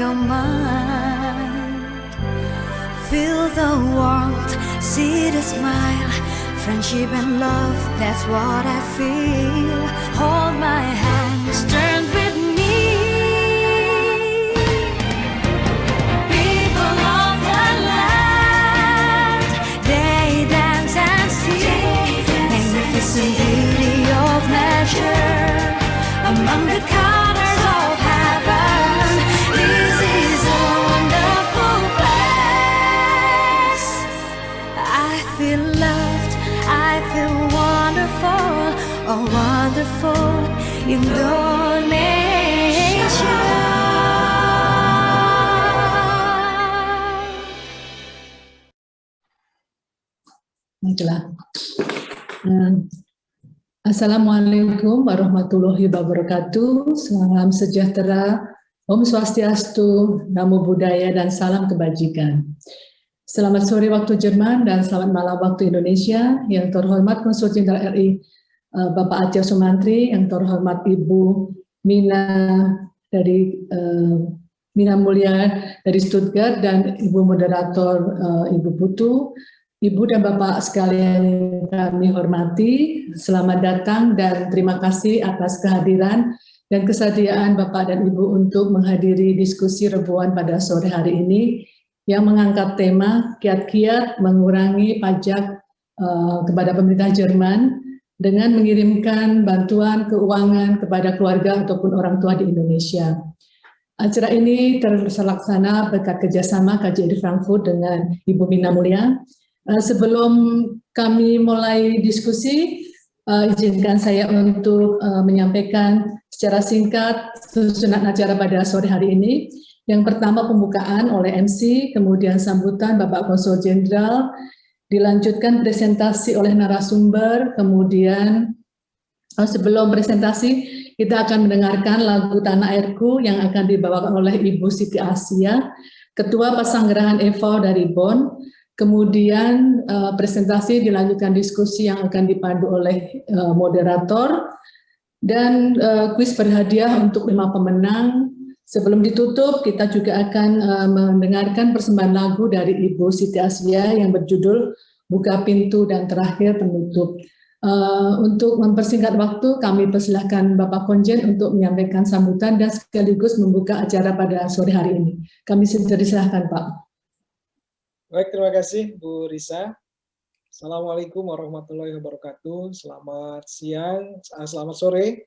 your mind. Feel the warmth, see the smile, friendship and love, that's what I feel. Hold my hands, turn with me. People of the land, they dance and sing, magnificent beauty of nature among the colors of heaven. This is a wonderful place. I feel loved, I feel wonderful, oh wonderful Indonesia. Baiklah. Assalamualaikum warahmatullahi wabarakatuh. Salam sejahtera, Om Swastiastu, Namo Buddhaya, dan salam kebajikan. Selamat sore waktu Jerman dan selamat malam waktu Indonesia. Yang terhormat Konsul Jenderal RI Bapak Aceh Sumantri, yang terhormat Ibu Mina Mulia dari Stuttgart, dan Ibu Moderator Ibu Putu. Ibu dan Bapak sekalian kami hormati, selamat datang dan terima kasih atas kehadiran dan kesediaan Bapak dan Ibu untuk menghadiri diskusi Rebuan pada sore hari ini yang mengangkat tema kiat-kiat mengurangi pajak kepada pemerintah Jerman dengan mengirimkan bantuan keuangan kepada keluarga ataupun orang tua di Indonesia. Acara ini terlaksana berkat kerjasama KJRI Frankfurt dengan Ibu Mina Mulia. Sebelum kami mulai diskusi, izinkan saya untuk menyampaikan secara singkat susunan acara pada sore hari ini. Yang pertama pembukaan oleh MC, kemudian sambutan Bapak Konsul Jenderal, dilanjutkan presentasi oleh narasumber, kemudian sebelum presentasi kita akan mendengarkan lagu Tanah Airku yang akan dibawakan oleh Ibu Siti Asia, Ketua Pasanggerahan EVO dari Bonn. Kemudian presentasi dilanjutkan diskusi yang akan dipandu oleh moderator, dan kuis berhadiah untuk 5 pemenang. Sebelum ditutup, kita juga akan mendengarkan persembahan lagu dari Ibu Siti Asia yang berjudul Buka Pintu dan Terakhir Penutup. Untuk mempersingkat waktu, kami persilahkan Bapak Konjen untuk menyampaikan sambutan dan sekaligus membuka acara pada sore hari ini. Kami disilahkan, Pak. Baik, terima kasih Bu Risa. Assalamualaikum warahmatullahi wabarakatuh. Selamat siang, selamat sore.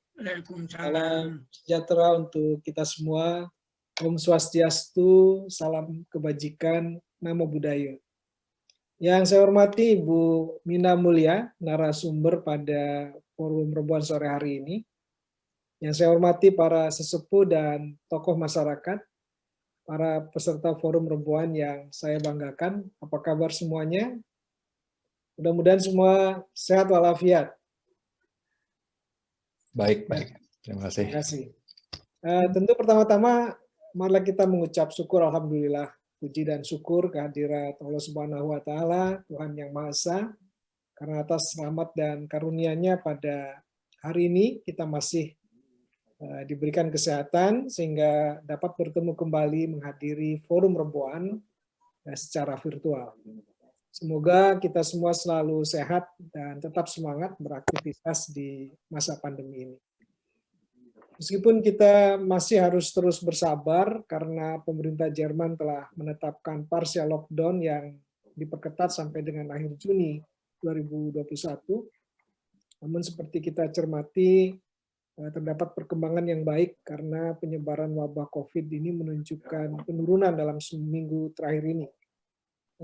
Salam sejahtera untuk kita semua. Om Swastiastu, salam kebajikan, Namo Buddhaya. Yang saya hormati Ibu Mina Mulia, narasumber pada forum Rebuan sore hari ini. Yang saya hormati para sesepuh dan tokoh masyarakat, para peserta forum Rebuan yang saya banggakan. Apa kabar semuanya? Mudah-mudahan semua sehat walafiat. Baik. Terima kasih. Terima kasih. Tentu pertama-tama, marilah kita mengucap syukur, alhamdulillah, puji dan syukur kehadirat Allah Subhanahu wa Ta'ala, Tuhan Yang Maha Esa, karena atas rahmat dan karunia-Nya pada hari ini kita masih diberikan kesehatan sehingga dapat bertemu kembali menghadiri forum Rebuan secara virtual. Semoga kita semua selalu sehat dan tetap semangat beraktivitas di masa pandemi ini. Meskipun kita masih harus terus bersabar karena pemerintah Jerman telah menetapkan partial lockdown yang diperketat sampai dengan akhir Juni 2021, namun seperti kita cermati, terdapat perkembangan yang baik karena penyebaran wabah COVID ini menunjukkan penurunan dalam seminggu terakhir ini.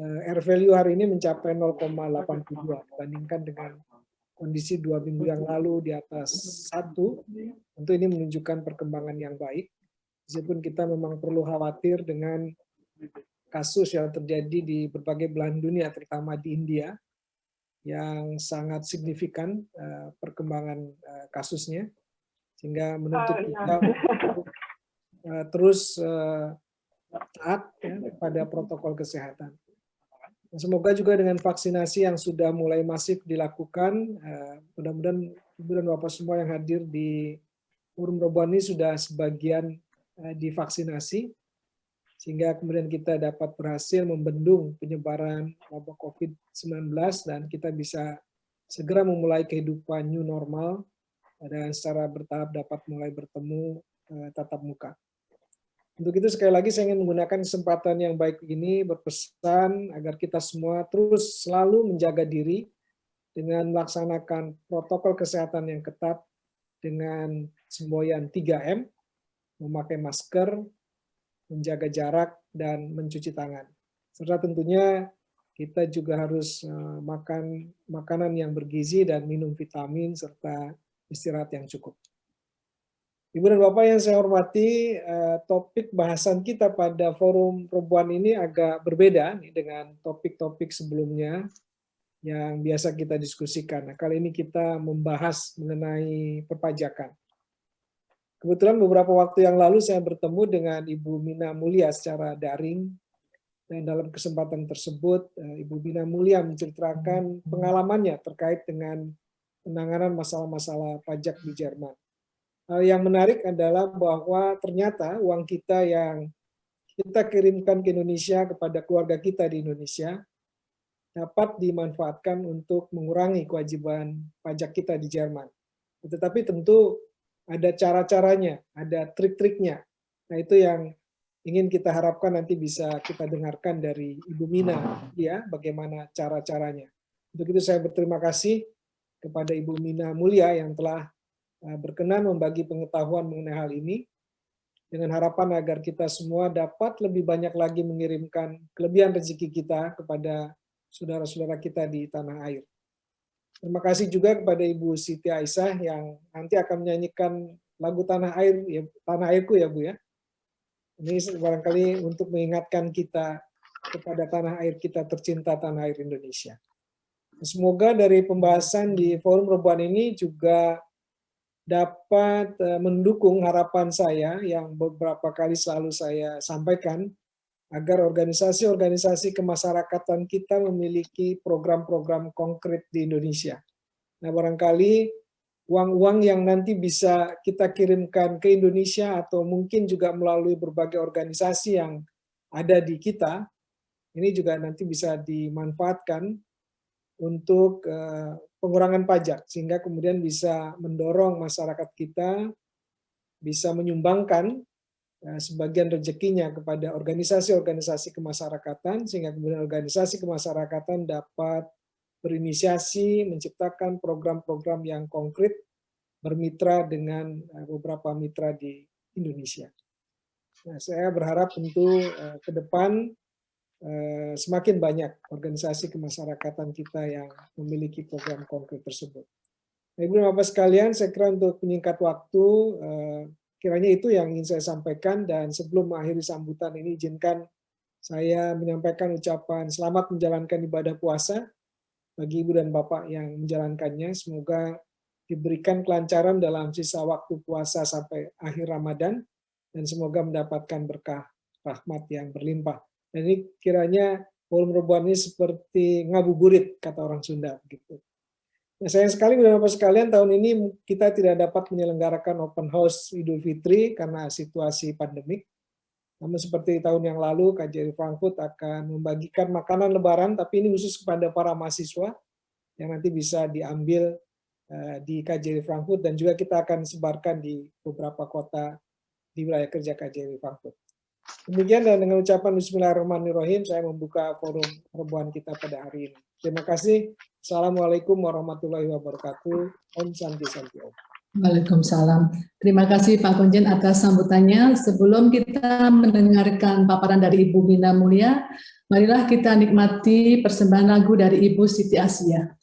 R value hari ini mencapai 0,82 dibandingkan dengan kondisi 2 minggu yang lalu di atas 1. Tentu ini menunjukkan perkembangan yang baik. Meskipun kita memang perlu khawatir dengan kasus yang terjadi di berbagai belahan dunia, terutama di India, yang sangat signifikan perkembangan kasusnya. Sehingga menuntut kita untuk terus taat pada protokol kesehatan. Semoga juga dengan vaksinasi yang sudah mulai masif dilakukan, mudah-mudahan Ibu dan Bapak semua yang hadir di forum Rebuan ini sudah sebagian divaksinasi, sehingga kemudian kita dapat berhasil membendung penyebaran wabah COVID-19 dan kita bisa segera memulai kehidupan new normal dan secara bertahap dapat mulai bertemu tatap muka. Untuk itu sekali lagi saya ingin menggunakan kesempatan yang baik ini berpesan agar kita semua terus selalu menjaga diri dengan melaksanakan protokol kesehatan yang ketat dengan semboyan 3M, memakai masker, menjaga jarak, dan mencuci tangan. Serta tentunya kita juga harus makan makanan yang bergizi dan minum vitamin serta istirahat yang cukup. Ibu dan Bapak yang saya hormati, topik bahasan kita pada forum perempuan ini agak berbeda nih dengan topik-topik sebelumnya yang biasa kita diskusikan. Nah, kali ini kita membahas mengenai perpajakan. Kebetulan beberapa waktu yang lalu saya bertemu dengan Ibu Mina Mulia secara daring, dan dalam kesempatan tersebut Ibu Mina Mulia menceritakan pengalamannya terkait dengan penanganan masalah-masalah pajak di Jerman. Yang menarik adalah bahwa ternyata uang kita yang kita kirimkan ke Indonesia kepada keluarga kita di Indonesia dapat dimanfaatkan untuk mengurangi kewajiban pajak kita di Jerman. Tetapi tentu ada cara-caranya, ada trik-triknya. Nah, itu yang ingin kita harapkan nanti bisa kita dengarkan dari Ibu Mina, ya, bagaimana cara-caranya. Untuk itu saya berterima kasih kepada Ibu Mina Mulia yang telah berkenan membagi pengetahuan mengenai hal ini, dengan harapan agar kita semua dapat lebih banyak lagi mengirimkan kelebihan rezeki kita kepada saudara-saudara kita di tanah air. Terima kasih juga kepada Ibu Siti Aisyah yang nanti akan menyanyikan lagu Tanah Air, ya, Tanah Airku ya Bu ya. Ini barangkali untuk mengingatkan kita kepada tanah air kita tercinta, tanah air Indonesia. Semoga dari pembahasan di forum perempuan ini juga dapat mendukung harapan saya yang beberapa kali selalu saya sampaikan, agar organisasi-organisasi kemasyarakatan kita memiliki program-program konkret di Indonesia. Nah, barangkali uang-uang yang nanti bisa kita kirimkan ke Indonesia atau mungkin juga melalui berbagai organisasi yang ada di kita, ini juga nanti bisa dimanfaatkan untuk pengurangan pajak, sehingga kemudian bisa mendorong masyarakat kita bisa menyumbangkan sebagian rezekinya kepada organisasi-organisasi kemasyarakatan, sehingga kemudian organisasi kemasyarakatan dapat berinisiasi menciptakan program-program yang konkret bermitra dengan beberapa mitra di Indonesia. Nah, saya berharap tentu ke depan semakin banyak organisasi kemasyarakatan kita yang memiliki program konkret tersebut. Nah, Ibu dan Bapak sekalian, saya kira untuk menyingkat waktu, kiranya itu yang ingin saya sampaikan, dan sebelum mengakhiri sambutan ini izinkan saya menyampaikan ucapan selamat menjalankan ibadah puasa bagi Ibu dan Bapak yang menjalankannya. Semoga diberikan kelancaran dalam sisa waktu puasa sampai akhir Ramadan, dan semoga mendapatkan berkah rahmat yang berlimpah. Dan ini kiranya forum perempuan ini seperti ngabuburit, kata orang Sunda begitu. Nah, sayang sekali Bapak sekalian, tahun ini kita tidak dapat menyelenggarakan open house Idul Fitri karena situasi pandemik. Namun seperti tahun yang lalu, KJRI Frankfurt akan membagikan makanan Lebaran, tapi ini khusus kepada para mahasiswa yang nanti bisa diambil di KJRI Frankfurt, dan juga kita akan sebarkan di beberapa kota di wilayah kerja KJRI Frankfurt. Demikian, dan dengan ucapan Bismillahirrahmanirrahim, saya membuka forum perempuan kita pada hari ini. Terima kasih. Assalamualaikum warahmatullahi wabarakatuh. Om Santi Santi Om. Waalaikumsalam. Terima kasih Pak Konjen atas sambutannya. Sebelum kita mendengarkan paparan dari Ibu Mina Mulia, marilah kita nikmati persembahan lagu dari Ibu Siti Asia.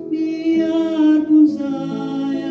Biarpun saya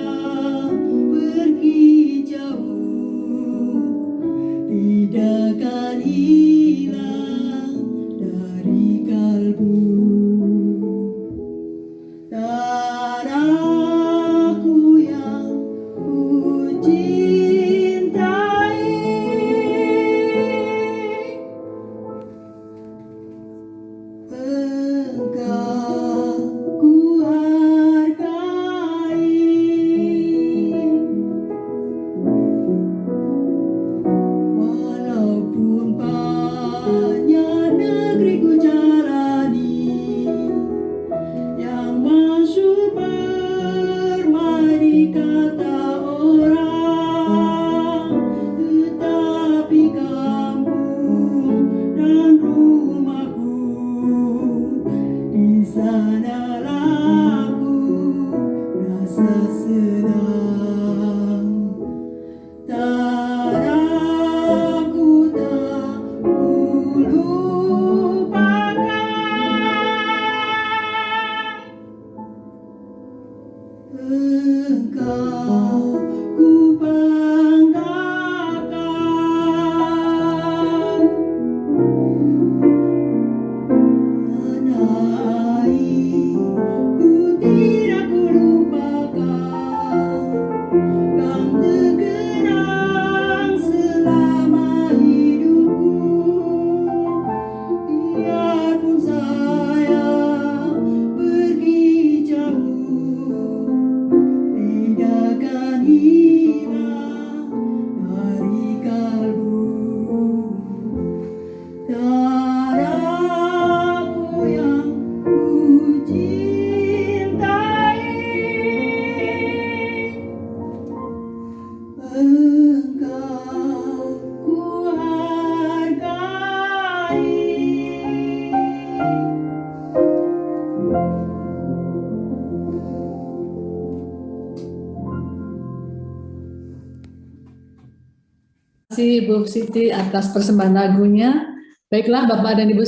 kasih Ibu Siti atas persembahan lagunya. Baiklah Bapak dan Ibu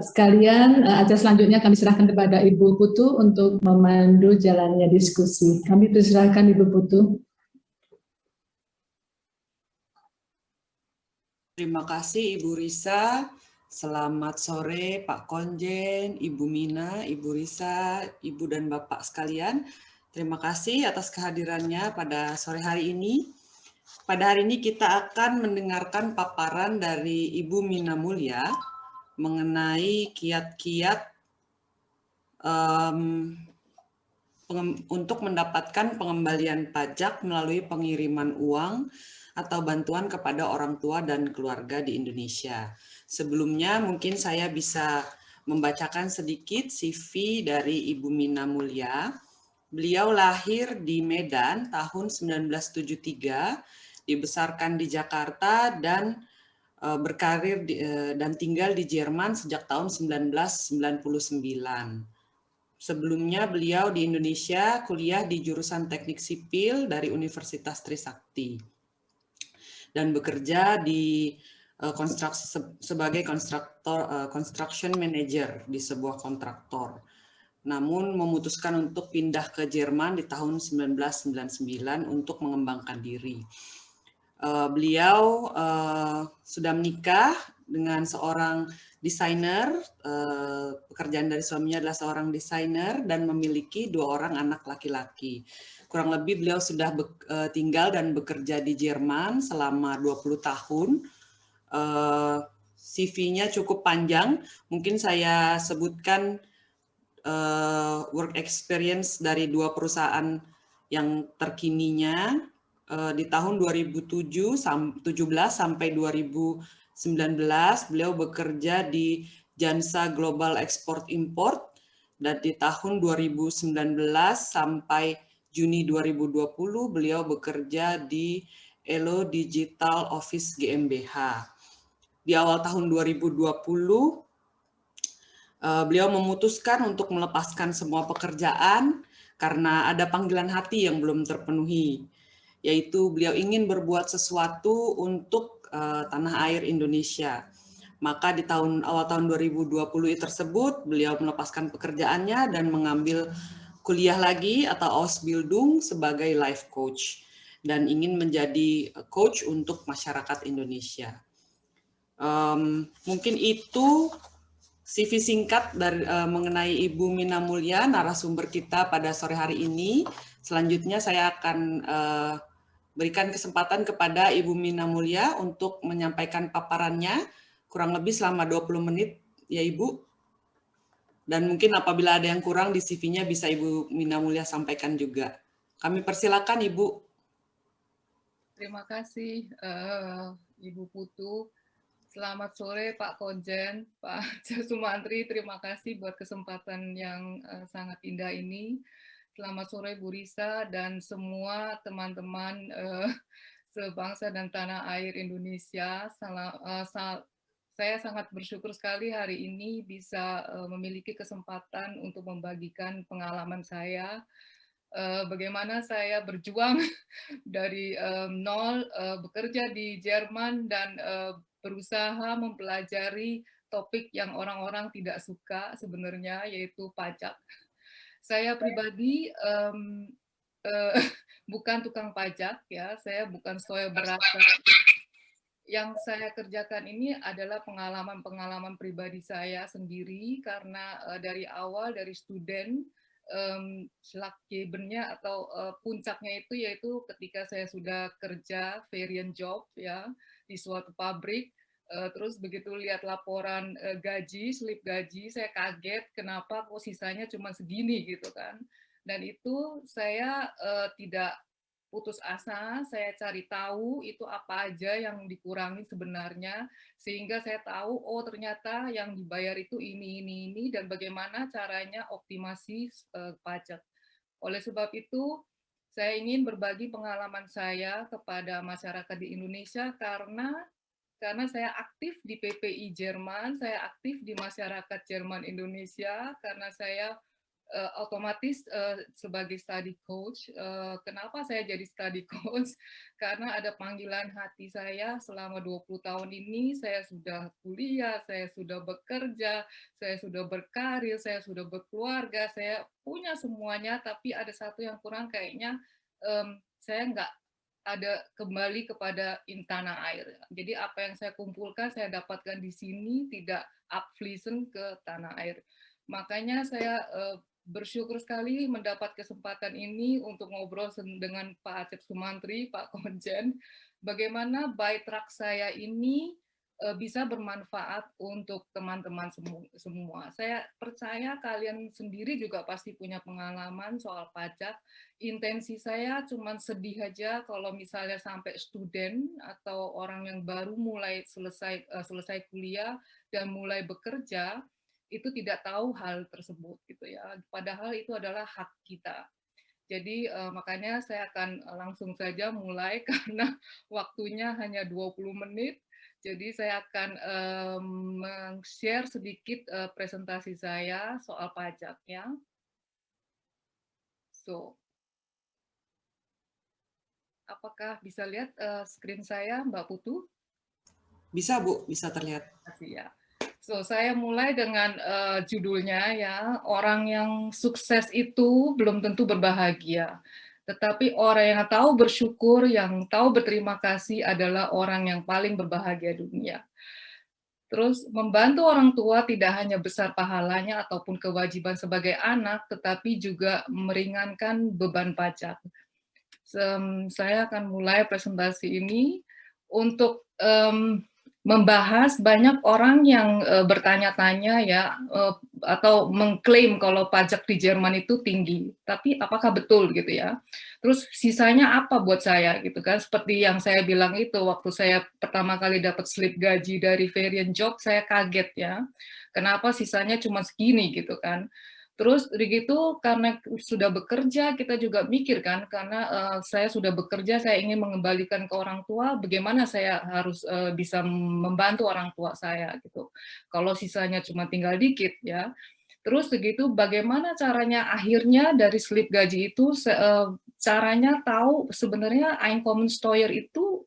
sekalian, acara selanjutnya kami serahkan kepada Ibu Putu untuk memandu jalannya diskusi. Kami persilahkan Ibu Putu. Terima kasih Ibu Risa. Selamat sore Pak Konjen, Ibu Mina, Ibu Risa, Ibu dan Bapak sekalian. Terima kasih atas kehadirannya pada sore hari ini. Pada hari ini kita akan mendengarkan paparan dari Ibu Mina Mulia mengenai kiat-kiat untuk mendapatkan pengembalian pajak melalui pengiriman uang atau bantuan kepada orang tua dan keluarga di Indonesia. Sebelumnya mungkin saya bisa membacakan sedikit CV dari Ibu Mina Mulia. Beliau lahir di Medan tahun 1973, dibesarkan di Jakarta dan berkarir dan tinggal di Jerman sejak tahun 1999. Sebelumnya beliau di Indonesia kuliah di jurusan Teknik Sipil dari Universitas Trisakti dan bekerja di sebagai construction manager di sebuah kontraktor. Namun memutuskan untuk pindah ke Jerman di tahun 1999 untuk mengembangkan diri. Beliau sudah menikah dengan seorang desainer, pekerjaan dari suaminya adalah seorang desainer dan memiliki 2 orang anak laki-laki. Kurang lebih beliau sudah tinggal dan bekerja di Jerman selama 20 tahun. CV-nya cukup panjang, mungkin saya sebutkan work experience dari 2 perusahaan yang terkininya. Di tahun 2017 sampai 2019 beliau bekerja di Jansa Global Export Import, dan di tahun 2019 sampai Juni 2020 beliau bekerja di Elo Digital Office GmbH. Di awal tahun 2020 beliau memutuskan untuk melepaskan semua pekerjaan karena ada panggilan hati yang belum terpenuhi, yaitu beliau ingin berbuat sesuatu untuk tanah air Indonesia. Maka di awal tahun 2020 tersebut, beliau melepaskan pekerjaannya dan mengambil kuliah lagi atau Ausbildung sebagai life coach dan ingin menjadi coach untuk masyarakat Indonesia. Mungkin itu CV singkat dari mengenai Ibu Mina Mulia, narasumber kita pada sore hari ini. Selanjutnya saya akan berikan kesempatan kepada Ibu Mina Mulia untuk menyampaikan paparannya, kurang lebih selama 20 menit, ya Ibu. Dan mungkin apabila ada yang kurang di CV-nya bisa Ibu Mina Mulia sampaikan juga. Kami persilakan Ibu. Terima kasih Ibu Putu. Selamat sore Pak Konjen, Pak Jasumantri, terima kasih buat kesempatan yang sangat indah ini. Selamat sore Bu Risa dan semua teman-teman sebangsa dan tanah air Indonesia. Saya sangat bersyukur sekali hari ini bisa memiliki kesempatan untuk membagikan pengalaman saya, bagaimana saya berjuang dari nol, bekerja di Jerman dan berusaha mempelajari topik yang orang-orang tidak suka sebenarnya, yaitu pajak. Saya pribadi bukan tukang pajak, ya, saya bukan soe berata. Yang saya kerjakan ini adalah pengalaman-pengalaman pribadi saya sendiri, karena dari awal, dari student, Schlaggebennya atau puncaknya itu yaitu ketika saya sudah kerja variant job, ya, di suatu pabrik, terus begitu lihat laporan gaji, slip gaji, saya kaget kenapa kok sisanya cuma segini gitu kan. Dan itu saya tidak putus asa, saya cari tahu itu apa aja yang dikurangi sebenarnya, sehingga saya tahu, oh ternyata yang dibayar itu ini, dan bagaimana caranya optimasi pajak. Oleh sebab itu, saya ingin berbagi pengalaman saya kepada masyarakat di Indonesia karena saya aktif di PPI Jerman, saya aktif di masyarakat Jerman Indonesia, karena saya otomatis sebagai study coach, kenapa saya jadi study coach? Karena ada panggilan hati saya selama 20 tahun ini, saya sudah kuliah, saya sudah bekerja, saya sudah berkarir, saya sudah berkeluarga, saya punya semuanya, tapi ada satu yang kurang kayaknya saya nggak ada kembali kepada tanah air. Jadi apa yang saya kumpulkan, saya dapatkan di sini, tidak upfließen ke tanah air. Makanya saya bersyukur sekali mendapat kesempatan ini untuk ngobrol dengan Pak Acep Sumantri, Pak Konjen, bagaimana by truck saya ini bisa bermanfaat untuk teman-teman semua. Saya percaya kalian sendiri juga pasti punya pengalaman soal pajak. Intensi saya cuma sedih aja kalau misalnya sampai student atau orang yang baru mulai selesai kuliah dan mulai bekerja, itu tidak tahu hal tersebut gitu ya. Padahal itu adalah hak kita. Jadi makanya saya akan langsung saja mulai karena waktunya hanya 20 menit. Jadi saya akan share sedikit presentasi saya soal pajak ya. So, apakah bisa lihat screen saya, Mbak Putu? Bisa Bu, bisa terlihat. Terima kasih ya. So, saya mulai dengan judulnya ya, orang yang sukses itu belum tentu berbahagia. Tetapi orang yang tahu bersyukur, yang tahu berterima kasih adalah orang yang paling berbahagia dunia. Terus, membantu orang tua tidak hanya besar pahalanya ataupun kewajiban sebagai anak, tetapi juga meringankan beban pajak. Saya akan mulai presentasi ini untuk membahas banyak orang yang bertanya-tanya ya atau mengklaim kalau pajak di Jerman itu tinggi, tapi apakah betul gitu ya? Terus sisanya apa buat saya gitu kan? Seperti yang saya bilang itu waktu saya pertama kali dapat slip gaji dari Varian Job, saya kaget ya. Kenapa sisanya cuma segini gitu kan? Terus begitu karena sudah bekerja kita juga mikir kan karena saya sudah bekerja saya ingin mengembalikan ke orang tua bagaimana saya harus bisa membantu orang tua saya gitu. Kalau sisanya cuma tinggal dikit ya. Terus begitu bagaimana caranya akhirnya dari slip gaji itu caranya tahu sebenarnya Einkommensteuer itu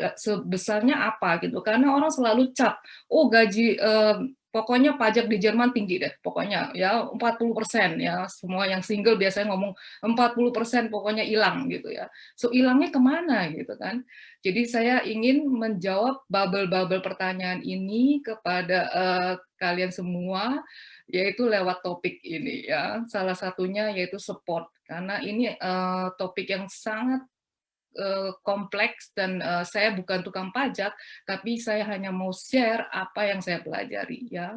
sebesarnya apa gitu. Karena orang selalu cap, oh gaji pokoknya pajak di Jerman tinggi deh, pokoknya ya 40% ya, semua yang single biasanya ngomong 40% pokoknya hilang gitu ya. So hilangnya kemana gitu kan? Jadi saya ingin menjawab bubble-bubble pertanyaan ini kepada kalian semua, yaitu lewat topik ini ya. Salah satunya yaitu support, karena ini topik yang sangat kompleks dan saya bukan tukang pajak, tapi saya hanya mau share apa yang saya pelajari ya.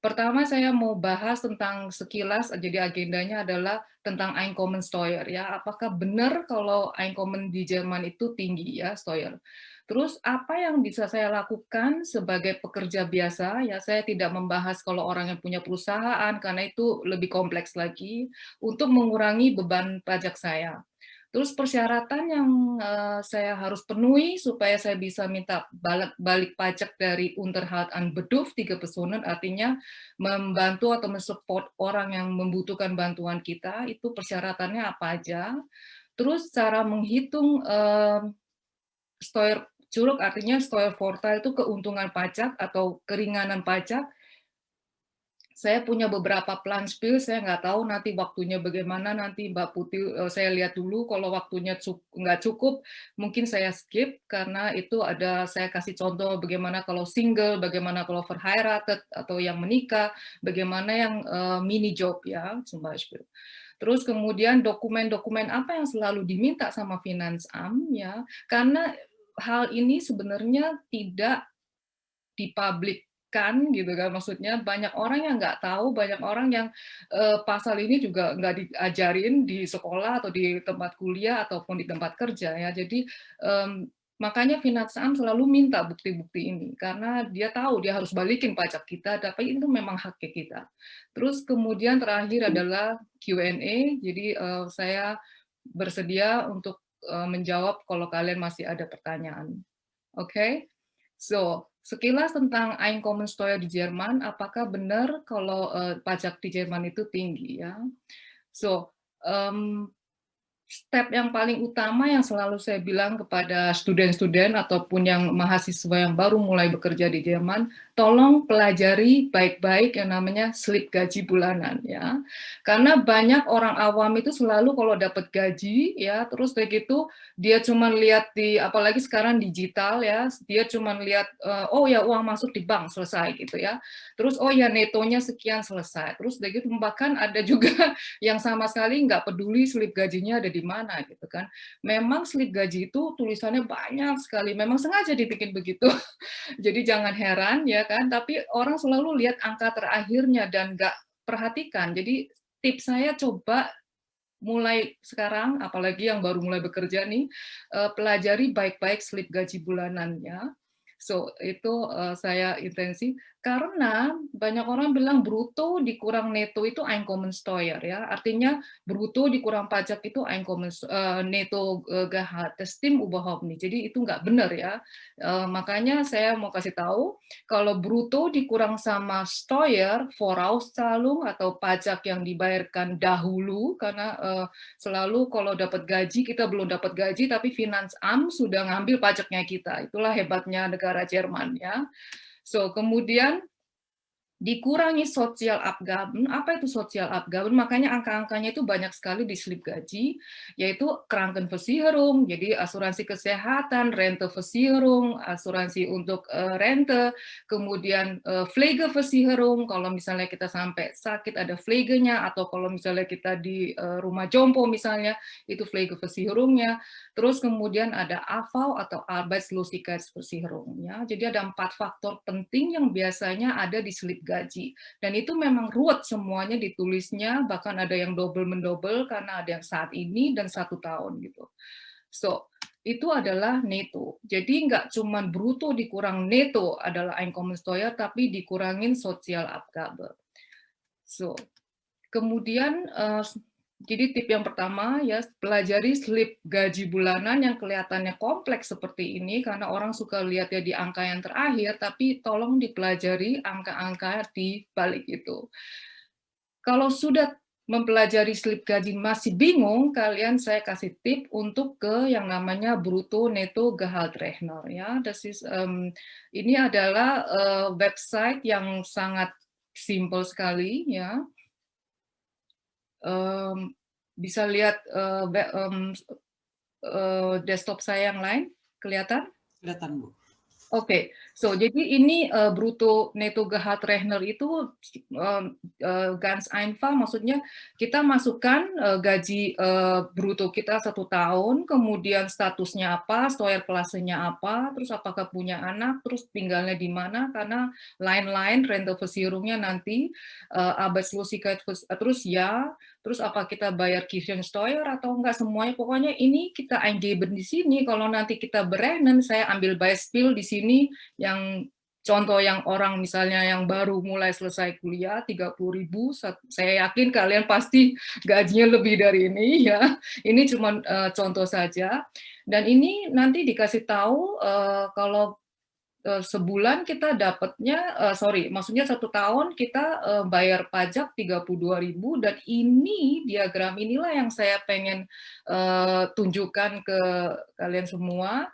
Pertama saya mau bahas tentang sekilas, jadi agendanya adalah tentang Einkommensteuer ya. Apakah benar kalau Einkommen di Jerman itu tinggi ya, Steuer? Terus apa yang bisa saya lakukan sebagai pekerja biasa ya, saya tidak membahas kalau orang yang punya perusahaan karena itu lebih kompleks lagi untuk mengurangi beban pajak saya. Terus persyaratan yang saya harus penuhi supaya saya bisa minta balik pajak dari Unterhalt an Bedürftige tiga personen, artinya membantu atau mensupport orang yang membutuhkan bantuan kita, itu persyaratannya apa aja. Terus cara menghitung Steuerzurück, artinya Steuervorteil itu keuntungan pajak atau keringanan pajak. Saya punya beberapa plan spill, saya nggak tahu nanti waktunya bagaimana, nanti Mbak Putih saya lihat dulu, kalau waktunya nggak cukup, mungkin saya skip, karena itu ada, saya kasih contoh bagaimana kalau single, bagaimana kalau verheiratet, atau yang menikah, bagaimana yang mini job ya, zum Beispiel. Terus kemudian dokumen-dokumen apa yang selalu diminta sama Finanzamt ya, karena hal ini sebenarnya tidak dipublik kan gitu kan, maksudnya banyak orang yang nggak tahu, banyak orang yang pasal ini juga nggak diajarin di sekolah atau di tempat kuliah ataupun di tempat kerja ya. Jadi makanya Finanzamt selalu minta bukti-bukti ini karena dia tahu dia harus balikin pajak kita, tapi itu memang hak kita. Terus kemudian terakhir adalah Q&A, jadi saya bersedia untuk menjawab kalau kalian masih ada pertanyaan. Oke? So, sekilas tentang Einkommensteuer di Jerman, apakah benar kalau pajak di Jerman itu tinggi ya? So, step yang paling utama yang selalu saya bilang kepada studen-studen ataupun yang mahasiswa yang baru mulai bekerja di Jerman, tolong pelajari baik-baik yang namanya slip gaji bulanan ya. Karena banyak orang awam itu selalu kalau dapat gaji ya, terus kayak gitu dia cuma lihat di, apalagi sekarang digital ya, dia cuma lihat oh ya uang masuk di bank selesai gitu ya. Terus oh ya netonya sekian selesai. Terus kayak gitu bahkan ada juga yang sama sekali nggak peduli slip gajinya ada di mana gitu kan. Memang slip gaji itu tulisannya banyak sekali, memang sengaja dibikin begitu. Jadi jangan heran ya kan, tapi orang selalu lihat angka terakhirnya dan nggak perhatikan. Jadi tips saya coba mulai sekarang, apalagi yang baru mulai bekerja nih, pelajari baik-baik slip gaji bulanannya. So, itu saya intensi, karena banyak orang bilang bruto dikurang neto itu Einkommensteuer ya, artinya bruto dikurang pajak itu netto Gehalt, das stimmt überhaupt nicht. Jadi itu nggak benar ya. Makanya saya mau kasih tahu, kalau bruto dikurang sama Steuer, Vorauszahlung atau pajak yang dibayarkan dahulu, karena selalu kalau dapat gaji, kita belum dapat gaji, tapi Finanzamt sudah ngambil pajaknya kita. Itulah hebatnya negara Jerman ya. So, kemudian dikurangi sosial Abgaben. Apa itu sosial Abgaben? Makanya angka-angkanya itu banyak sekali di slip gaji, yaitu Krankenversicherung, jadi asuransi kesehatan, Renteversicherung, asuransi untuk rente, kemudian Pflegeversicherung, kalau misalnya kita sampai sakit ada Pflegenya, atau kalau misalnya kita di rumah jompo misalnya, itu Pflegeversicherungnya. Terus kemudian ada AV atau Arbeitslosigkeitsversicherung. Ya. Jadi ada 4 faktor penting yang biasanya ada di slip gaji. Dan itu memang ruwet semuanya ditulisnya, bahkan ada yang double-mendouble karena ada yang saat ini dan 1 tahun gitu. So, itu adalah neto. Jadi nggak cuma bruto dikurang neto adalah Einkommensteuer, tapi dikurangin Sozial Abgabe. So, kemudian jadi tip yang pertama ya, pelajari slip gaji bulanan yang kelihatannya kompleks seperti ini, karena orang suka lihatnya di angka yang terakhir, tapi tolong dipelajari angka-angka di balik itu. Kalau sudah mempelajari slip gaji masih bingung, kalian saya kasih tip untuk ke yang namanya Brutto Netto Gehaltrechner ya. Ini adalah website yang sangat simpel sekali ya. Bisa lihat desktop saya yang lain, kelihatan? Kelihatan, Bu. Oke, so jadi ini Brutto Netto Gehaltrechner itu ganz einfach, maksudnya kita masukkan gaji bruto kita 1 tahun, kemudian statusnya apa, Steuerklassenya apa, terus apakah punya anak, terus tinggalnya di mana, karena lain-lain Renteversicherungnya nanti, Arbeitslosigkeit, terus ya, terus apa kita bayar Kirchensteuer atau enggak, semuanya pokoknya ini kita eingeben di sini. Kalau nanti kita berehnen, saya ambil Beispiel di sini yang contoh yang orang misalnya yang baru mulai selesai kuliah 30.000, saya yakin kalian pasti gajinya lebih dari ini ya. Ini cuma contoh saja. Dan ini nanti dikasih tahu kalau sebulan kita dapatnya, maksudnya 1 tahun kita bayar pajak 32.000, dan ini diagram inilah yang saya pengen tunjukkan ke kalian semua.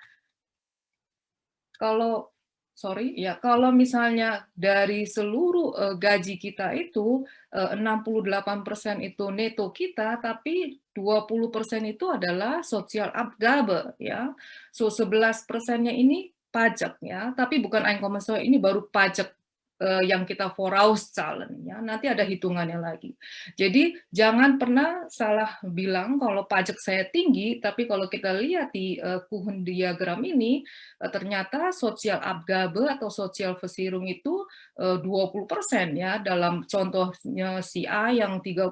Kalau misalnya dari seluruh gaji kita itu 68% itu neto kita, tapi 20% itu adalah Sozial Abgabe ya. So 11%-nya ini pajak ya, tapi bukan Einkommensteuer, ini baru pajak yang kita Vorauszahlen ya, nanti ada hitungannya lagi. Jadi jangan pernah salah bilang kalau pajak saya tinggi, tapi kalau kita lihat di Kuchen diagram ini, ternyata Sozial Abgabe atau Sozialversicherung itu 20% ya, dalam contohnya si A yang 30.000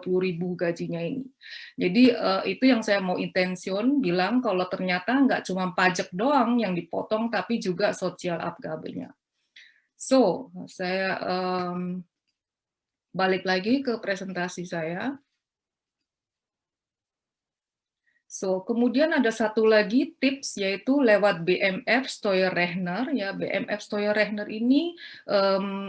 gajinya ini. Jadi itu yang saya mau intention bilang, kalau ternyata nggak cuma pajak doang yang dipotong, tapi juga Sozial Abgabe-nya. So, saya balik lagi ke presentasi saya. So, kemudian ada satu lagi tips yaitu lewat BMF Steuerrechner ya. BMF Steuerrechner ini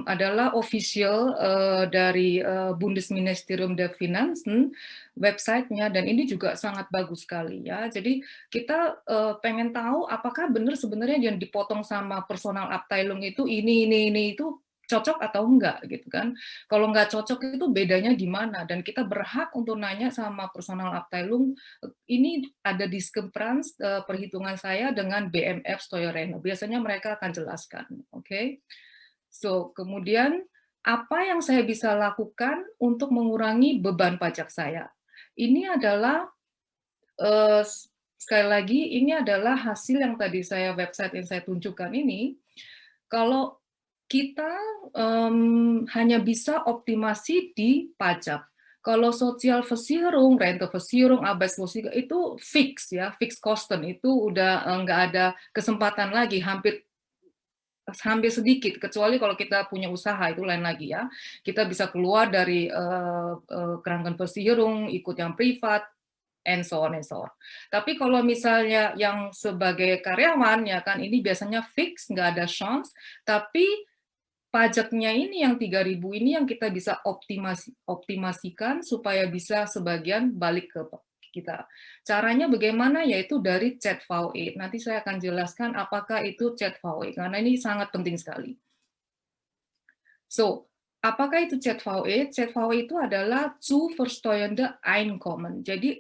adalah official dari Bundesministerium der Finanzen websitenya, dan ini juga sangat bagus sekali ya. Jadi kita pengen tahu apakah benar sebenarnya yang dipotong sama personal Abteilung itu ini itu cocok atau enggak gitu kan. Kalau enggak cocok itu bedanya di mana, dan kita berhak untuk nanya sama personal Abteilung, ini ada discrepancy perhitungan saya dengan BMF Steuerrechner. Biasanya mereka akan jelaskan, oke? So, kemudian apa yang saya bisa lakukan untuk mengurangi beban pajak saya? Ini adalah sekali lagi ini adalah hasil yang tadi website yang saya tunjukkan ini. Kalau kita hanya bisa optimasi di pajak. Kalau Sozialversicherung, Renteversicherung, Arbeitslosigkeit itu fix ya, fix kosten itu udah nggak ada kesempatan lagi, hampir sedikit, kecuali kalau kita punya usaha itu lain lagi ya. Kita bisa keluar dari Krankenversicherung, ikut yang privat, and so on and so on. Tapi kalau misalnya yang sebagai karyawan ya kan ini biasanya fix, nggak ada chance, tapi pajaknya ini yang 3.000 ini yang kita bisa optimasikan supaya bisa sebagian balik ke kita. Caranya bagaimana? Yaitu dari ZVE. Nanti saya akan jelaskan apakah itu ZVE, karena ini sangat penting sekali. So, apakah itu ZVE? ZVE itu adalah zu versteuernde Einkommen. Jadi,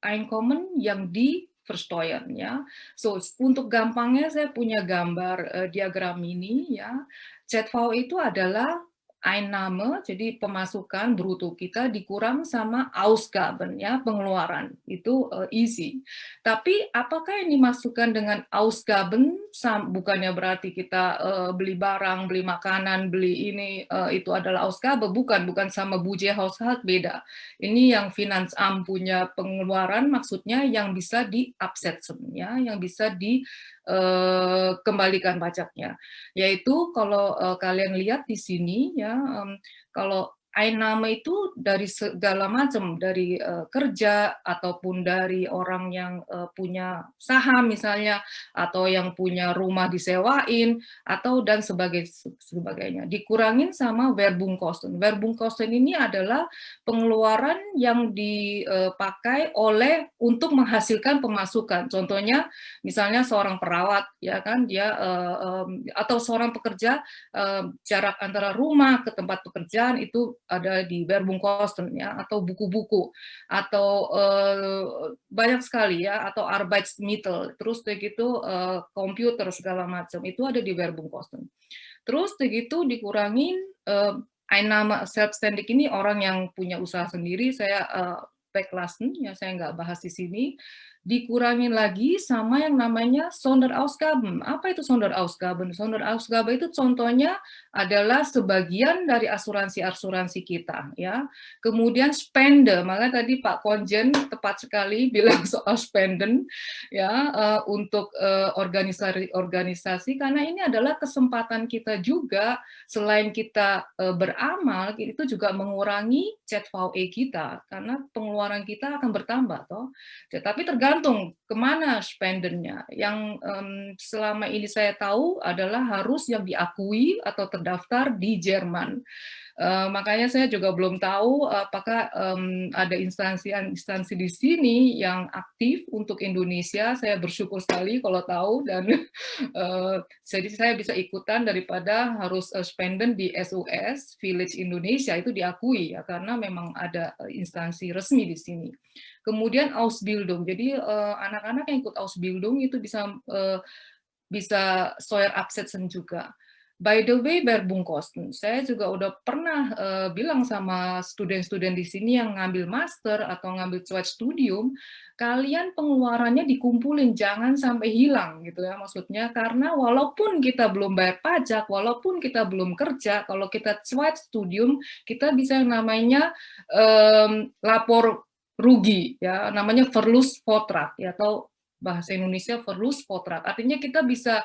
Einkommen yang versteuern ya. So, untuk gampangnya saya punya gambar diagram ini ya. ZVE itu adalah Einnahme, jadi pemasukan bruto kita dikurang sama Ausgaben ya, pengeluaran. Itu easy. Tapi apakah yang dimasukkan dengan Ausgaben bukannya berarti kita beli barang, beli makanan, beli ini itu adalah Ausgabe, bukan sama Budgethaushalt beda. Ini yang Finanzamt punya pengeluaran, maksudnya yang bisa di-absetzen ya, yang bisa dikembalikan pajaknya. Yaitu kalau kalian lihat di sini ya, kalau Einnahme itu dari segala macam, dari kerja ataupun dari orang yang punya saham misalnya, atau yang punya rumah disewain, atau dan sebagainya. Dikurangin sama Werbungkosten. Werbungkosten ini adalah pengeluaran yang dipakai untuk menghasilkan pemasukan. Contohnya, misalnya seorang perawat, ya kan, dia atau seorang pekerja, jarak antara rumah ke tempat pekerjaan itu ada di Werbungkosten ya, atau buku-buku, atau banyak sekali ya, atau Arbeitsmittel, terus begitu komputer segala macam itu ada di Werbungkosten. Terus begitu dikurangin Einnahme selbstständig ini orang yang punya usaha sendiri, saya weglassen ya, saya nggak bahas di sini. Dikurangin lagi sama yang namanya Sonderausgaben. Apa itu Sonderausgaben? Sonderausgaben itu contohnya adalah sebagian dari asuransi-asuransi kita, ya. Kemudian Spende, maka tadi Pak Konjen tepat sekali bilang soal Spenden, ya, untuk organisasi, karena ini adalah kesempatan kita juga, selain kita beramal, itu juga mengurangi ZVE kita, karena pengeluaran kita akan bertambah, toh. Tapi tergantung kemana spendernya. Yang selama ini saya tahu adalah harus yang diakui atau terdaftar di Jerman. Makanya saya juga belum tahu apakah ada instansi di sini yang aktif untuk Indonesia. Saya bersyukur sekali kalau tahu, dan jadi saya bisa ikutan daripada harus spenden di SOS Village Indonesia, itu diakui ya, karena memang ada instansi resmi di sini. Kemudian Ausbildung, jadi anak-anak yang ikut Ausbildung itu bisa Steuerabsetzen juga. By the way, Werbungkosten, saya juga udah pernah bilang sama studen-studen di sini yang ngambil master atau ngambil Zweitstudium, kalian pengeluarannya dikumpulin, jangan sampai hilang gitu ya, maksudnya karena walaupun kita belum bayar pajak, walaupun kita belum kerja, kalau kita Zweitstudium, kita bisa namanya lapor rugi ya, namanya Verlustvortrag ya, atau bahasa Indonesia Verlustvortrag. Artinya kita bisa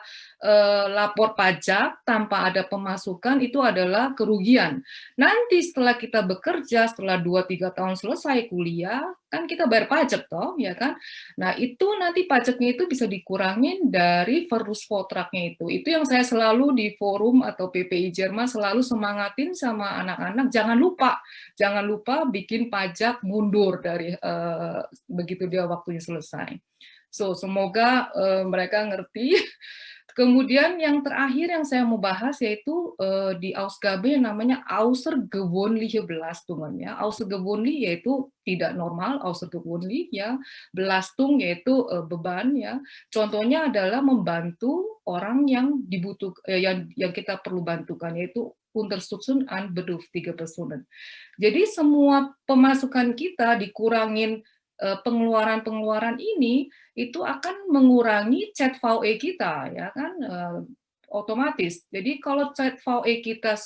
lapor pajak tanpa ada pemasukan, itu adalah kerugian. Nanti setelah kita bekerja, setelah 2-3 tahun selesai kuliah, kan kita bayar pajak toh, ya kan? Nah, itu nanti pajaknya itu bisa dikurangin dari Verlustvortragnya itu. Itu yang saya selalu di forum atau PPI Jerman selalu semangatin sama anak-anak, jangan lupa bikin pajak mundur dari begitu dia waktunya selesai. So, semoga mereka ngerti. Kemudian yang terakhir yang saya mau bahas yaitu di Ausgabe yang namanya außergewöhnliche Belastungen, ya. Außergewöhnlich yaitu tidak normal, außergewöhnlich ya, Belastung yaitu beban, ya. Contohnya adalah membantu orang yang yang kita perlu bantukan, yaitu Unterstützung an bedürftige Personen. Jadi semua pemasukan kita dikurangin pengeluaran-pengeluaran ini, itu akan mengurangi ZVE kita, ya kan, otomatis. Jadi kalau ZVE kita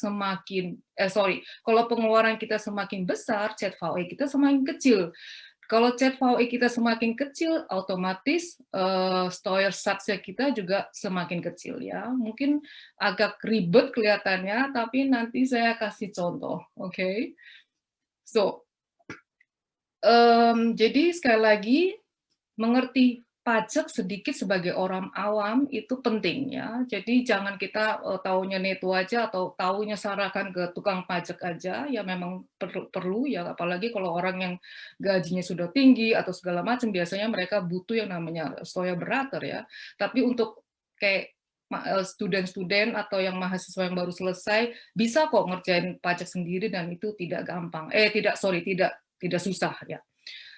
kalau pengeluaran kita semakin besar, ZVE kita semakin kecil. Kalau ZVE kita semakin kecil, otomatis Steuersatznya kita juga semakin kecil, ya. Mungkin agak ribet kelihatannya, tapi nanti saya kasih contoh, oke? So, jadi sekali lagi mengerti pajak sedikit sebagai orang awam itu penting, ya. Jadi jangan kita taunya neto aja atau taunya serahkan ke tukang pajak aja, ya memang perlu ya, apalagi kalau orang yang gajinya sudah tinggi atau segala macam, biasanya mereka butuh yang namanya Steuerberater, ya. Tapi untuk kayak student-student atau yang mahasiswa yang baru selesai bisa kok ngerjain pajak sendiri dan itu tidak gampang. Tidak susah, ya.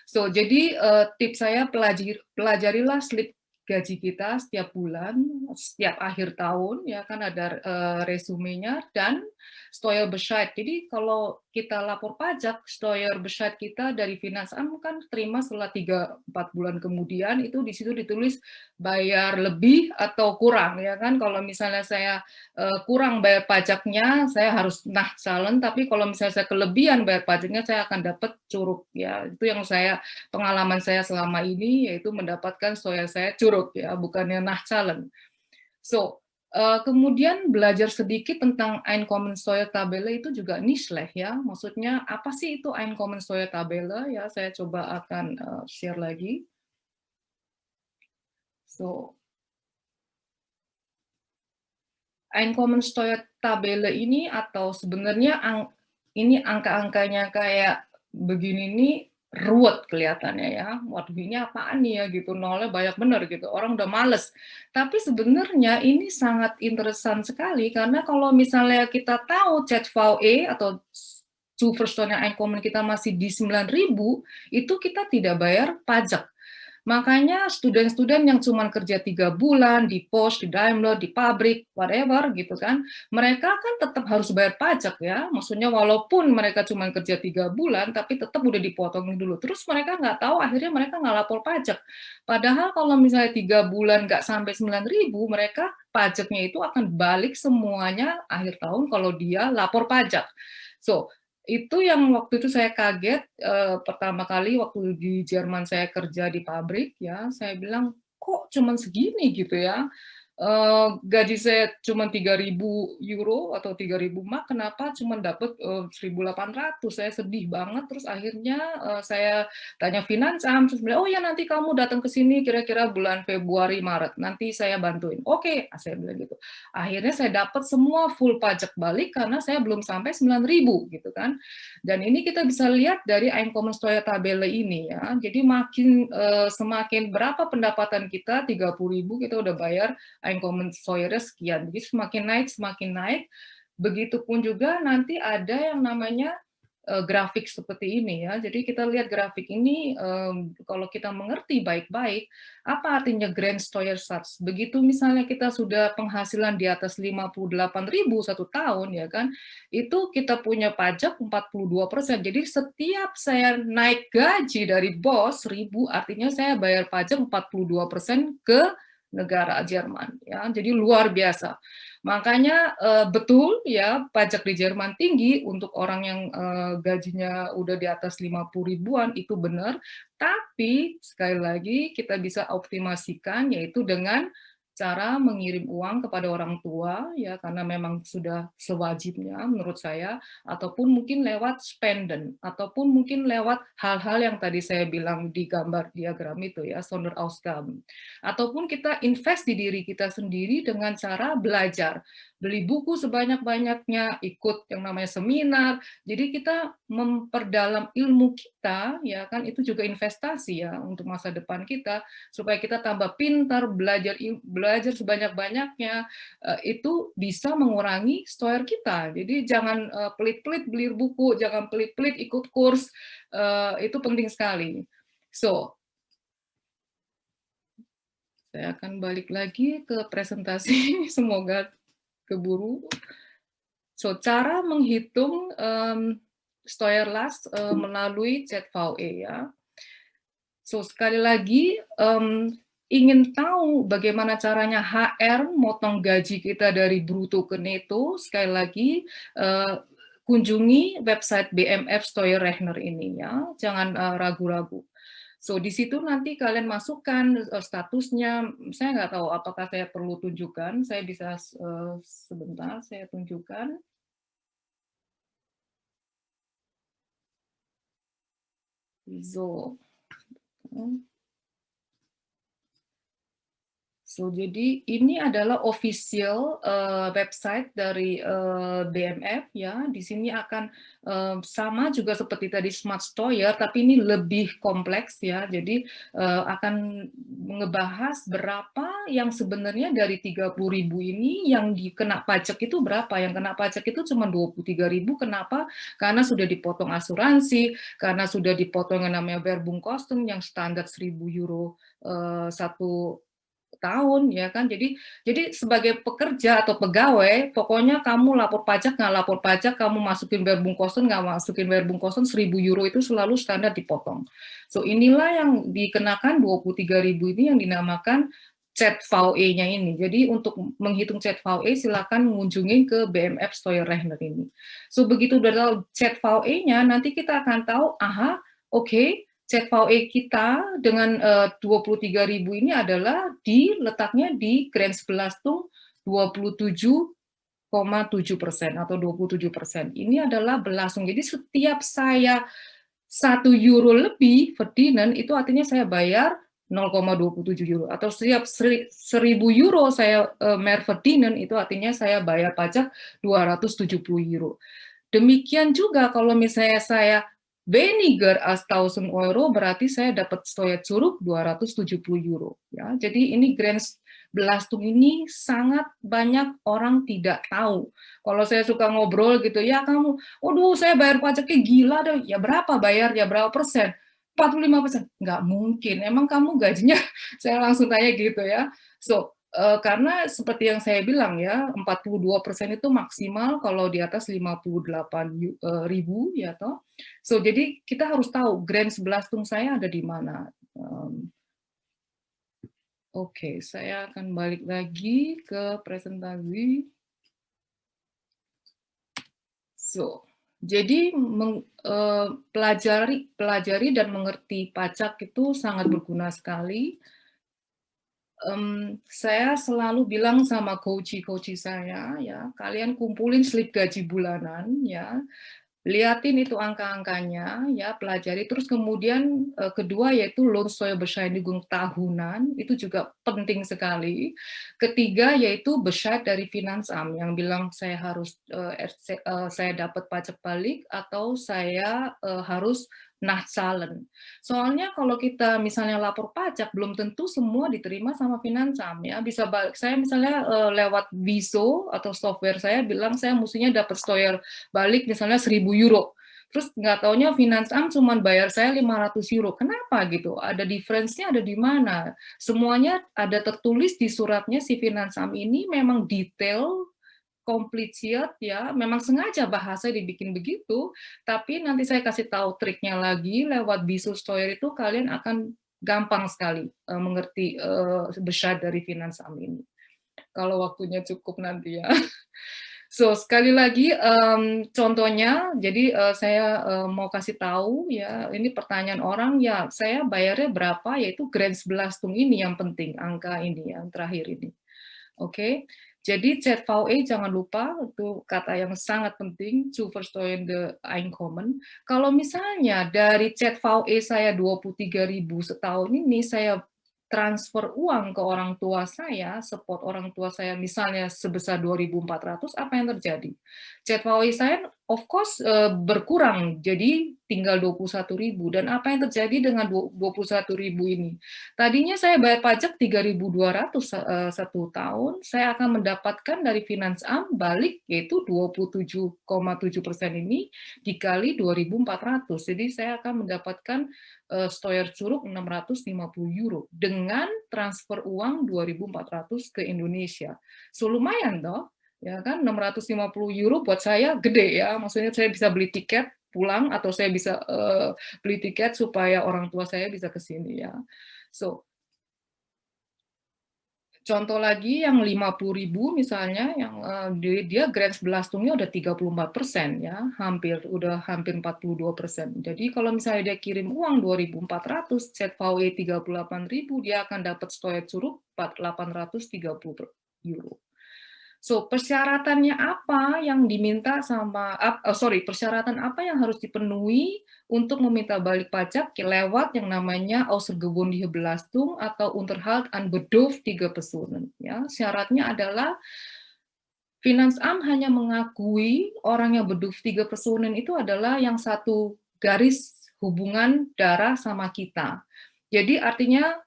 So, jadi tips saya pelajarilah slip gaji kita setiap bulan, setiap akhir tahun, ya kan ada resumenya, dan Steuerbescheid. Jadi kalau kita lapor pajak, Steuerbescheid kita dari Finansamt kan terima setelah 3-4 bulan kemudian, itu di situ ditulis bayar lebih atau kurang, ya kan. Kalau misalnya saya kurang bayar pajaknya, saya harus nachzahlen, tapi kalau misalnya saya kelebihan bayar pajaknya, saya akan dapat curug, ya. Itu yang pengalaman saya selama ini, yaitu mendapatkan Steuer saya curug, ya, bukannya nachzahlen. So, kemudian belajar sedikit tentang Einkommensteuertabelle itu juga nicht schlecht, ya. Maksudnya apa sih itu Einkommensteuertabelle, ya, saya coba akan share lagi. So, Einkommensteuertabelle ini, atau sebenarnya ini angka-angkanya kayak begini nih, ruwet kelihatannya, ya. Waduh, ini apaan nih ya gitu, nolnya banyak bener gitu, orang udah males. Tapi sebenarnya ini sangat interesan sekali, karena kalau misalnya kita tahu ZVE atau Zuversteuernya Einkommen kita masih di 9.000, itu kita tidak bayar pajak. Makanya student-student yang cuma kerja 3 bulan di pos, di Daimler, di pabrik, whatever gitu kan, mereka kan tetap harus bayar pajak, ya. Maksudnya walaupun mereka cuma kerja 3 bulan, tapi tetap udah dipotongin dulu. Terus mereka nggak tahu, akhirnya mereka nggak lapor pajak. Padahal kalau misalnya 3 bulan nggak sampai 9.000, mereka pajaknya itu akan balik semuanya akhir tahun kalau dia lapor pajak. So, itu yang waktu itu saya kaget, pertama kali waktu di Jerman saya kerja di pabrik, ya, saya bilang, kok cuman segini gitu ya, gaji saya cuma 3.000 euro atau 3.000 mark, kenapa cuma dapat 1.800, saya sedih banget. Terus akhirnya saya tanya Finansamt, terus bilang, oh ya nanti kamu datang ke sini kira-kira bulan Februari Maret, nanti saya bantuin. Oke, saya bilang gitu. Akhirnya saya dapat semua full pajak balik karena saya belum sampai 9.000 gitu kan. Dan ini kita bisa lihat dari Einkommensteuertabelle ini, ya. Jadi semakin berapa pendapatan kita, 30.000 kita udah bayar Einkommensteuer sekian. Jadi semakin naik, begitupun juga nanti ada yang namanya grafik seperti ini, ya. Jadi kita lihat grafik ini, kalau kita mengerti baik-baik, apa artinya Grenzsteuersatz. Begitu misalnya kita sudah penghasilan di atas 58.000 satu tahun, ya kan, itu kita punya pajak 42%. Jadi setiap saya naik gaji dari bos 1.000, artinya saya bayar pajak 42% ke negara Jerman, ya. Jadi luar biasa. Makanya betul ya, pajak di Jerman tinggi untuk orang yang gajinya udah di atas 50 ribuan, itu benar. Tapi sekali lagi kita bisa optimasikan, yaitu dengan cara mengirim uang kepada orang tua, ya, karena memang sudah sewajibnya menurut saya, ataupun mungkin lewat spenden, ataupun mungkin lewat hal-hal yang tadi saya bilang di gambar diagram itu ya, Sonderausgaben. Ataupun kita invest di diri kita sendiri dengan cara belajar, beli buku sebanyak-banyaknya, ikut yang namanya seminar. Jadi kita memperdalam ilmu kita, ya kan, itu juga investasi ya untuk masa depan kita, supaya kita tambah pintar, belajar sebanyak-banyaknya, itu bisa mengurangi STOIR kita. Jadi jangan pelit-pelit beli buku, jangan pelit-pelit ikut kurs, itu penting sekali. So, saya akan balik lagi ke presentasi, semoga keburu. So, cara menghitung Steuerlast melalui ZVE ya. So, sekali lagi, ingin tahu bagaimana caranya HR motong gaji kita dari bruto ke neto, sekali lagi, kunjungi website BMF Steuerrechner ini ya, jangan ragu-ragu. So, di situ nanti kalian masukkan statusnya, saya nggak tahu apakah saya perlu tunjukkan, saya bisa sebentar saya tunjukkan. So, jadi ini adalah official website dari BMF ya. Di sini akan sama juga seperti tadi Smart Steuer, tapi ini lebih kompleks ya. Jadi akan ngebahas berapa yang sebenarnya dari 30.000 ini yang dikena pajak itu berapa. Yang kena pajak itu cuma 23.000. Kenapa? Karena sudah dipotong asuransi, karena sudah dipotong yang namanya Werbungkosten yang standar 1.000 euro satu tahun ya kan. Jadi sebagai pekerja atau pegawai, pokoknya kamu lapor pajak nggak lapor pajak, kamu masukin Werbungkosten nggak masukin Werbungkosten, 1.000 euro itu selalu standar dipotong. So inilah yang dikenakan 23.000 ini yang dinamakan ZVE-nya ini. Jadi untuk menghitung ZVE silakan mengunjungi ke BMF Steuerrechner ini. So begitu udah tahu ZVE-nya, nanti kita akan tahu, oke, ZVE kita dengan 23.000 ini adalah letaknya di Grenzbelastung 27,7% atau 27%. Ini adalah belastung. Jadi setiap saya 1 euro lebih verdienen, itu artinya saya bayar 0,27 euro. Atau setiap 1.000 euro saya mehr verdienen, itu artinya saya bayar pajak 270 euro. Demikian juga kalau misalnya saya weniger als 1.000 euro, berarti saya dapat Steuerzurück 270 euro. Ya, jadi ini Grenzbelastung ini sangat banyak orang tidak tahu. Kalau saya suka ngobrol gitu, ya kamu, waduh saya bayar pajaknya gila deh, ya berapa bayar, ya berapa persen? 45%. Nggak mungkin, emang kamu gajinya, saya langsung tanya gitu ya. So, karena seperti yang saya bilang ya, 42% itu maksimal kalau di atas 58.000 ya toh. So jadi kita harus tahu Grenzbelastung saya ada di mana. Oke, saya akan balik lagi ke presentasi. So, jadi pelajari dan mengerti pajak itu sangat berguna sekali. Saya selalu bilang sama coach saya, ya, kalian kumpulin slip gaji bulanan, ya, liatin itu angka-angkanya, ya, pelajari. Terus kemudian kedua yaitu Lohnsteuerbescheinigung tahunan, itu juga penting sekali. Ketiga yaitu Bescheid dari Finanzamt yang bilang saya harus saya dapat pajak balik atau saya harus Nachzahlen. Soalnya kalau kita misalnya lapor pajak belum tentu semua diterima sama Finanzamt ya. Bisa balik saya misalnya lewat Viso atau software saya bilang saya mestinya dapat Steuer balik misalnya 1.000 euro. Terus nggak taunya Finanzamt cuma bayar saya 500 euro. Kenapa gitu? Ada difference-nya ada di mana? Semuanya ada tertulis di suratnya si Finanzamt ini memang detail kompliziert ya, memang sengaja bahasa dibikin begitu, tapi nanti saya kasih tahu triknya lagi lewat Viso Steuer itu kalian akan gampang sekali mengerti besar dari Finansam ini. Kalau waktunya cukup nanti ya. So, sekali lagi contohnya, jadi saya mau kasih tahu ya, ini pertanyaan orang ya, saya bayarnya berapa, yaitu Grensbelastung ini yang penting, angka ini yang terakhir ini. Oke, jadi ZVE jangan lupa, itu kata yang sangat penting, zu versteuernde Einkommen. Kalau misalnya dari ZVE saya 23.000 setahun ini, saya transfer uang ke orang tua saya, support orang tua saya misalnya sebesar 2.400, apa yang terjadi? ZVE saya of course berkurang, jadi tinggal 21.000. Dan apa yang terjadi dengan 21.000 ini? Tadinya saya bayar pajak 3.200 satu tahun, saya akan mendapatkan dari Finansamt balik yaitu 27,7% ini dikali 2.400. Jadi saya akan mendapatkan Steuerzurück 650 euro dengan transfer uang 2.400 ke Indonesia. So lumayan toh, ya kan, 650 euro buat saya gede ya, maksudnya saya bisa beli tiket pulang atau saya bisa beli tiket supaya orang tua saya bisa ke sini ya. So, contoh lagi yang 50.000 misalnya, yang dia Grensbelastungnya udah 34% ya, udah hampir 42%. Jadi kalau misalnya dia kirim uang 2.400, ZVE 38.000, dia akan dapat Steuerzurück 830 euro. So, persyaratannya apa yang diminta persyaratan apa yang harus dipenuhi untuk meminta balik pajak lewat yang namanya außergewöhnliche Belastung atau Unterhalt an bedürftige Personen. Ya, syaratnya adalah Finansamt hanya mengakui orang yang bedürftige Personen itu adalah yang satu garis hubungan darah sama kita. Jadi artinya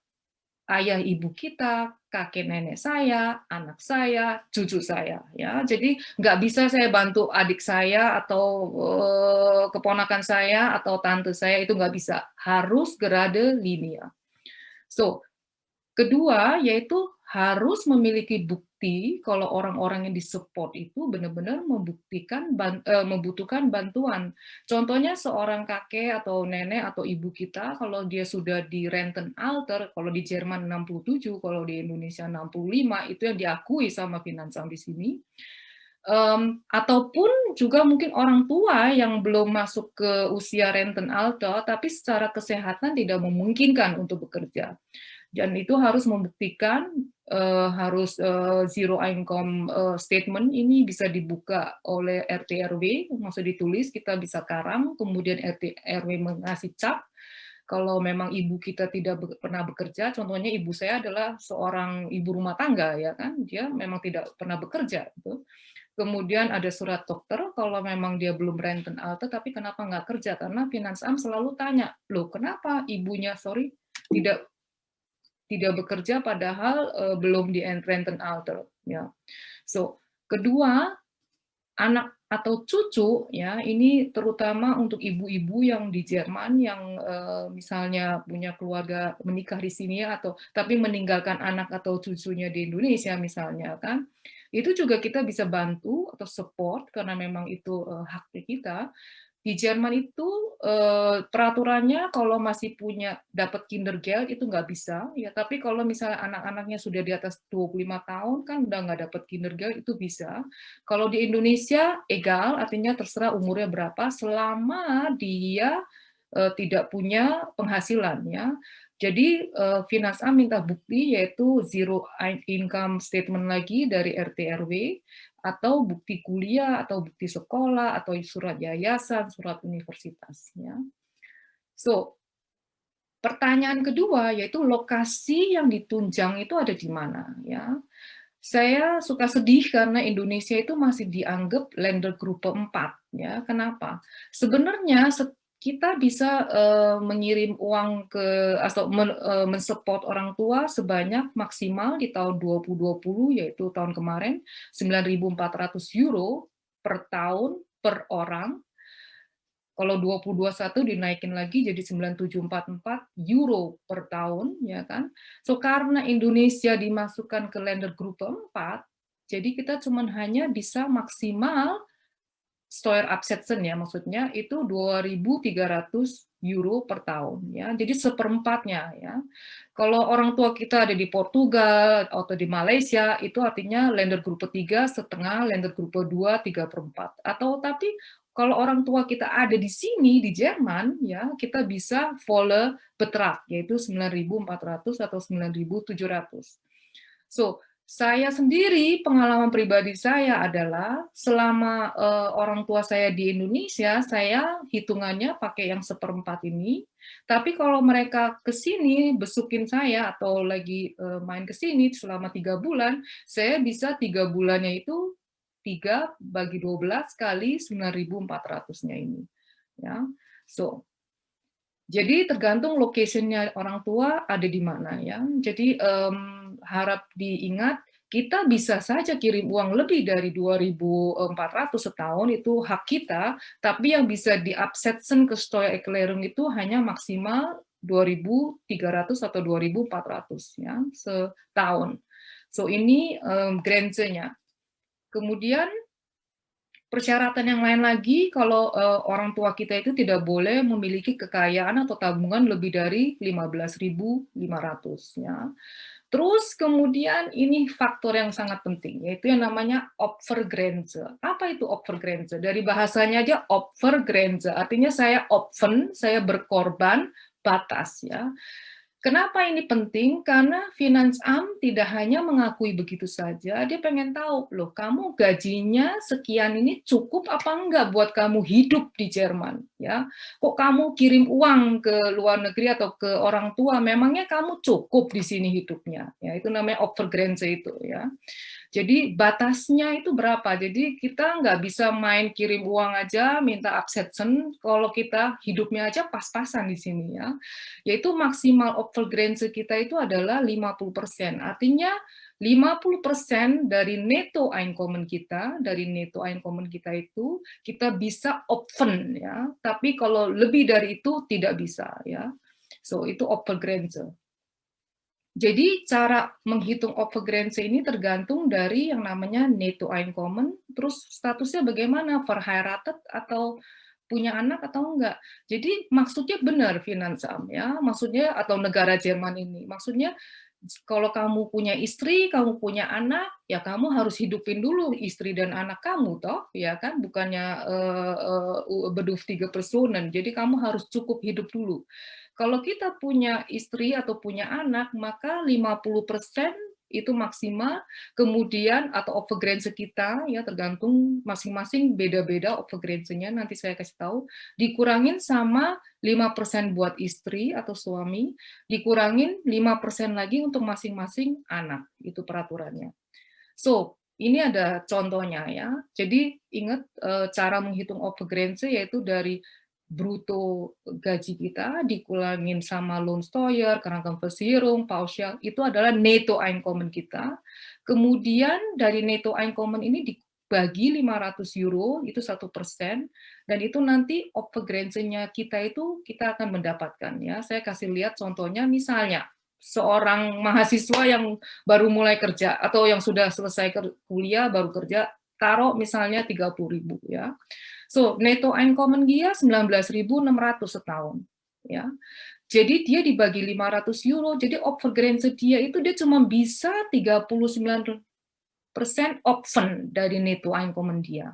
ayah ibu kita, kakek nenek saya, anak saya, cucu saya, ya. Jadi nggak bisa saya bantu adik saya atau keponakan saya atau tante saya, itu nggak bisa. Harus grade linia. So, kedua yaitu harus memiliki bukti kalau orang-orang yang disupport itu benar-benar membutuhkan bantuan. Contohnya seorang kakek atau nenek atau ibu kita, kalau dia sudah di Rentenalter, kalau di Jerman 67, kalau di Indonesia 65, itu yang diakui sama Finansamt di sini. Ataupun juga mungkin orang tua yang belum masuk ke usia Rentenalter, tapi secara kesehatan tidak memungkinkan untuk bekerja. Dan itu harus membuktikan harus zero income statement ini bisa dibuka oleh RT RW, maksud ditulis, kita bisa karam, kemudian RT RW mengasih cap. Kalau memang ibu kita tidak pernah bekerja, contohnya ibu saya adalah seorang ibu rumah tangga, ya kan, dia memang tidak pernah bekerja. Gitu. Kemudian ada surat dokter, kalau memang dia belum Rentenalter, tapi kenapa nggak kerja? Karena Finansamt selalu tanya, loh kenapa ibunya, tidak bekerja padahal belum di Rentenalter. Ya. So, kedua, anak atau cucu, ya ini terutama untuk ibu-ibu yang di Jerman yang misalnya punya keluarga menikah di sini atau tapi meninggalkan anak atau cucunya di Indonesia misalnya kan, itu juga kita bisa bantu atau support karena memang itu hak kita. Di Jerman itu peraturannya kalau masih dapat Kindergeld itu nggak bisa, ya. Tapi kalau misalnya anak-anaknya sudah di atas 25 tahun kan udah nggak dapat Kindergeld itu bisa. Kalau di Indonesia egal, artinya terserah umurnya berapa, selama dia tidak punya penghasilan, ya. Jadi Finansamt minta bukti yaitu zero income statement lagi dari RT RW. Atau bukti kuliah, atau bukti sekolah, atau surat yayasan, surat universitasnya. So, pertanyaan kedua yaitu lokasi yang ditunjang itu ada di mana, ya. Saya suka sedih karena Indonesia itu masih dianggap Ländergruppe 4, ya. Kenapa? Sebenarnya kita bisa mengirim uang atau mensupport orang tua sebanyak maksimal di tahun 2020, yaitu tahun kemarin, 9.400 euro per tahun per orang. Kalau 2021 dinaikin lagi jadi 9.744 euro per tahun, ya kan? So, karena Indonesia dimasukkan ke Ländergruppe 4, jadi kita cuma hanya bisa maksimal Steuerabsetzen ya, maksudnya itu 2.300 euro per tahun ya. Jadi seperempatnya ya. Kalau orang tua kita ada di Portugal atau di Malaysia, itu artinya Ländergruppe 3 setengah, Ländergruppe 2 3/4. Atau tapi kalau orang tua kita ada di sini di Jerman ya, kita bisa volle Betrag yaitu 9.400 atau 9.700. So, saya sendiri, pengalaman pribadi saya adalah selama orang tua saya di Indonesia, saya hitungannya pakai yang seperempat ini. Tapi kalau mereka ke sini, besukin saya, atau lagi main ke sini selama 3 bulan, saya bisa 3 bulannya itu 3 bagi 12 kali 9.400-nya ini. Ya, so, jadi tergantung location-nya orang tua ada di mana ya. Jadi harap diingat, kita bisa saja kirim uang lebih dari 2.400 setahun, itu hak kita, tapi yang bisa di-absetzen ke Steuererklärung itu hanya maksimal 2.300 atau 2.400 ya setahun. So ini Grenze-nya. Kemudian persyaratan yang lain lagi, kalau orang tua kita itu tidak boleh memiliki kekayaan atau tabungan lebih dari 15.500 ya. Terus kemudian ini faktor yang sangat penting, yaitu yang namanya Opfergrenze. Apa itu Opfergrenze? Dari bahasanya aja Opfergrenze, artinya saya opfen, saya berkorban, batas ya. Kenapa ini penting? Karena Finanzamt tidak hanya mengakui begitu saja, dia pengen tahu, loh kamu gajinya sekian ini cukup apa enggak buat kamu hidup di Jerman? Ya, kok kamu kirim uang ke luar negeri atau ke orang tua, memangnya kamu cukup di sini hidupnya? Ya, itu namanya Opfergrenze itu ya. Jadi batasnya itu berapa? Jadi kita nggak bisa main kirim uang aja, minta absetzen, kalau kita hidupnya aja pas-pasan di sini ya. Yaitu maksimal Opfergrenze kita itu adalah 50%. Artinya 50% dari neto Einkommen kita, itu kita bisa opfen ya. Tapi kalau lebih dari itu tidak bisa ya. So itu Opfergrenze. Jadi cara menghitung Opfergrenze ini tergantung dari yang namanya Netto Einkommen, terus statusnya bagaimana, verheiratet atau punya anak atau enggak. Jadi maksudnya benar Finanzamt ya, maksudnya atau negara Jerman ini. Maksudnya kalau kamu punya istri, kamu punya anak, ya kamu harus hidupin dulu istri dan anak kamu toh, ya kan, bukannya bedürftige Personen. Jadi kamu harus cukup hidup dulu. Kalau kita punya istri atau punya anak, maka 50% itu maksimal, kemudian atau Opfergrenze kita, ya tergantung masing-masing beda-beda Opfergrenze-nya, nanti saya kasih tahu, dikurangin sama 5% buat istri atau suami, dikurangin 5% lagi untuk masing-masing anak, itu peraturannya. So, ini ada contohnya ya, jadi ingat cara menghitung Opfergrenze yaitu dari bruto gaji kita dikurangin sama Lohnsteuer, Krankenversicherung, Pauschal, itu adalah Netto Einkommen kita. Kemudian dari Netto Einkommen ini dibagi 500 euro, itu 1%, dan itu nanti Opfergrenze-nya kita itu kita akan mendapatkan ya. Saya kasih lihat contohnya, misalnya seorang mahasiswa yang baru mulai kerja atau yang sudah selesai kuliah baru kerja, taruh misalnya 30.000 ya. So, Netto Einkommen dia 19.600 setahun. Ya. Jadi dia dibagi 500 euro, jadi Opfergrenze dia itu dia cuma bisa 39% opfen dari Netto Einkommen dia.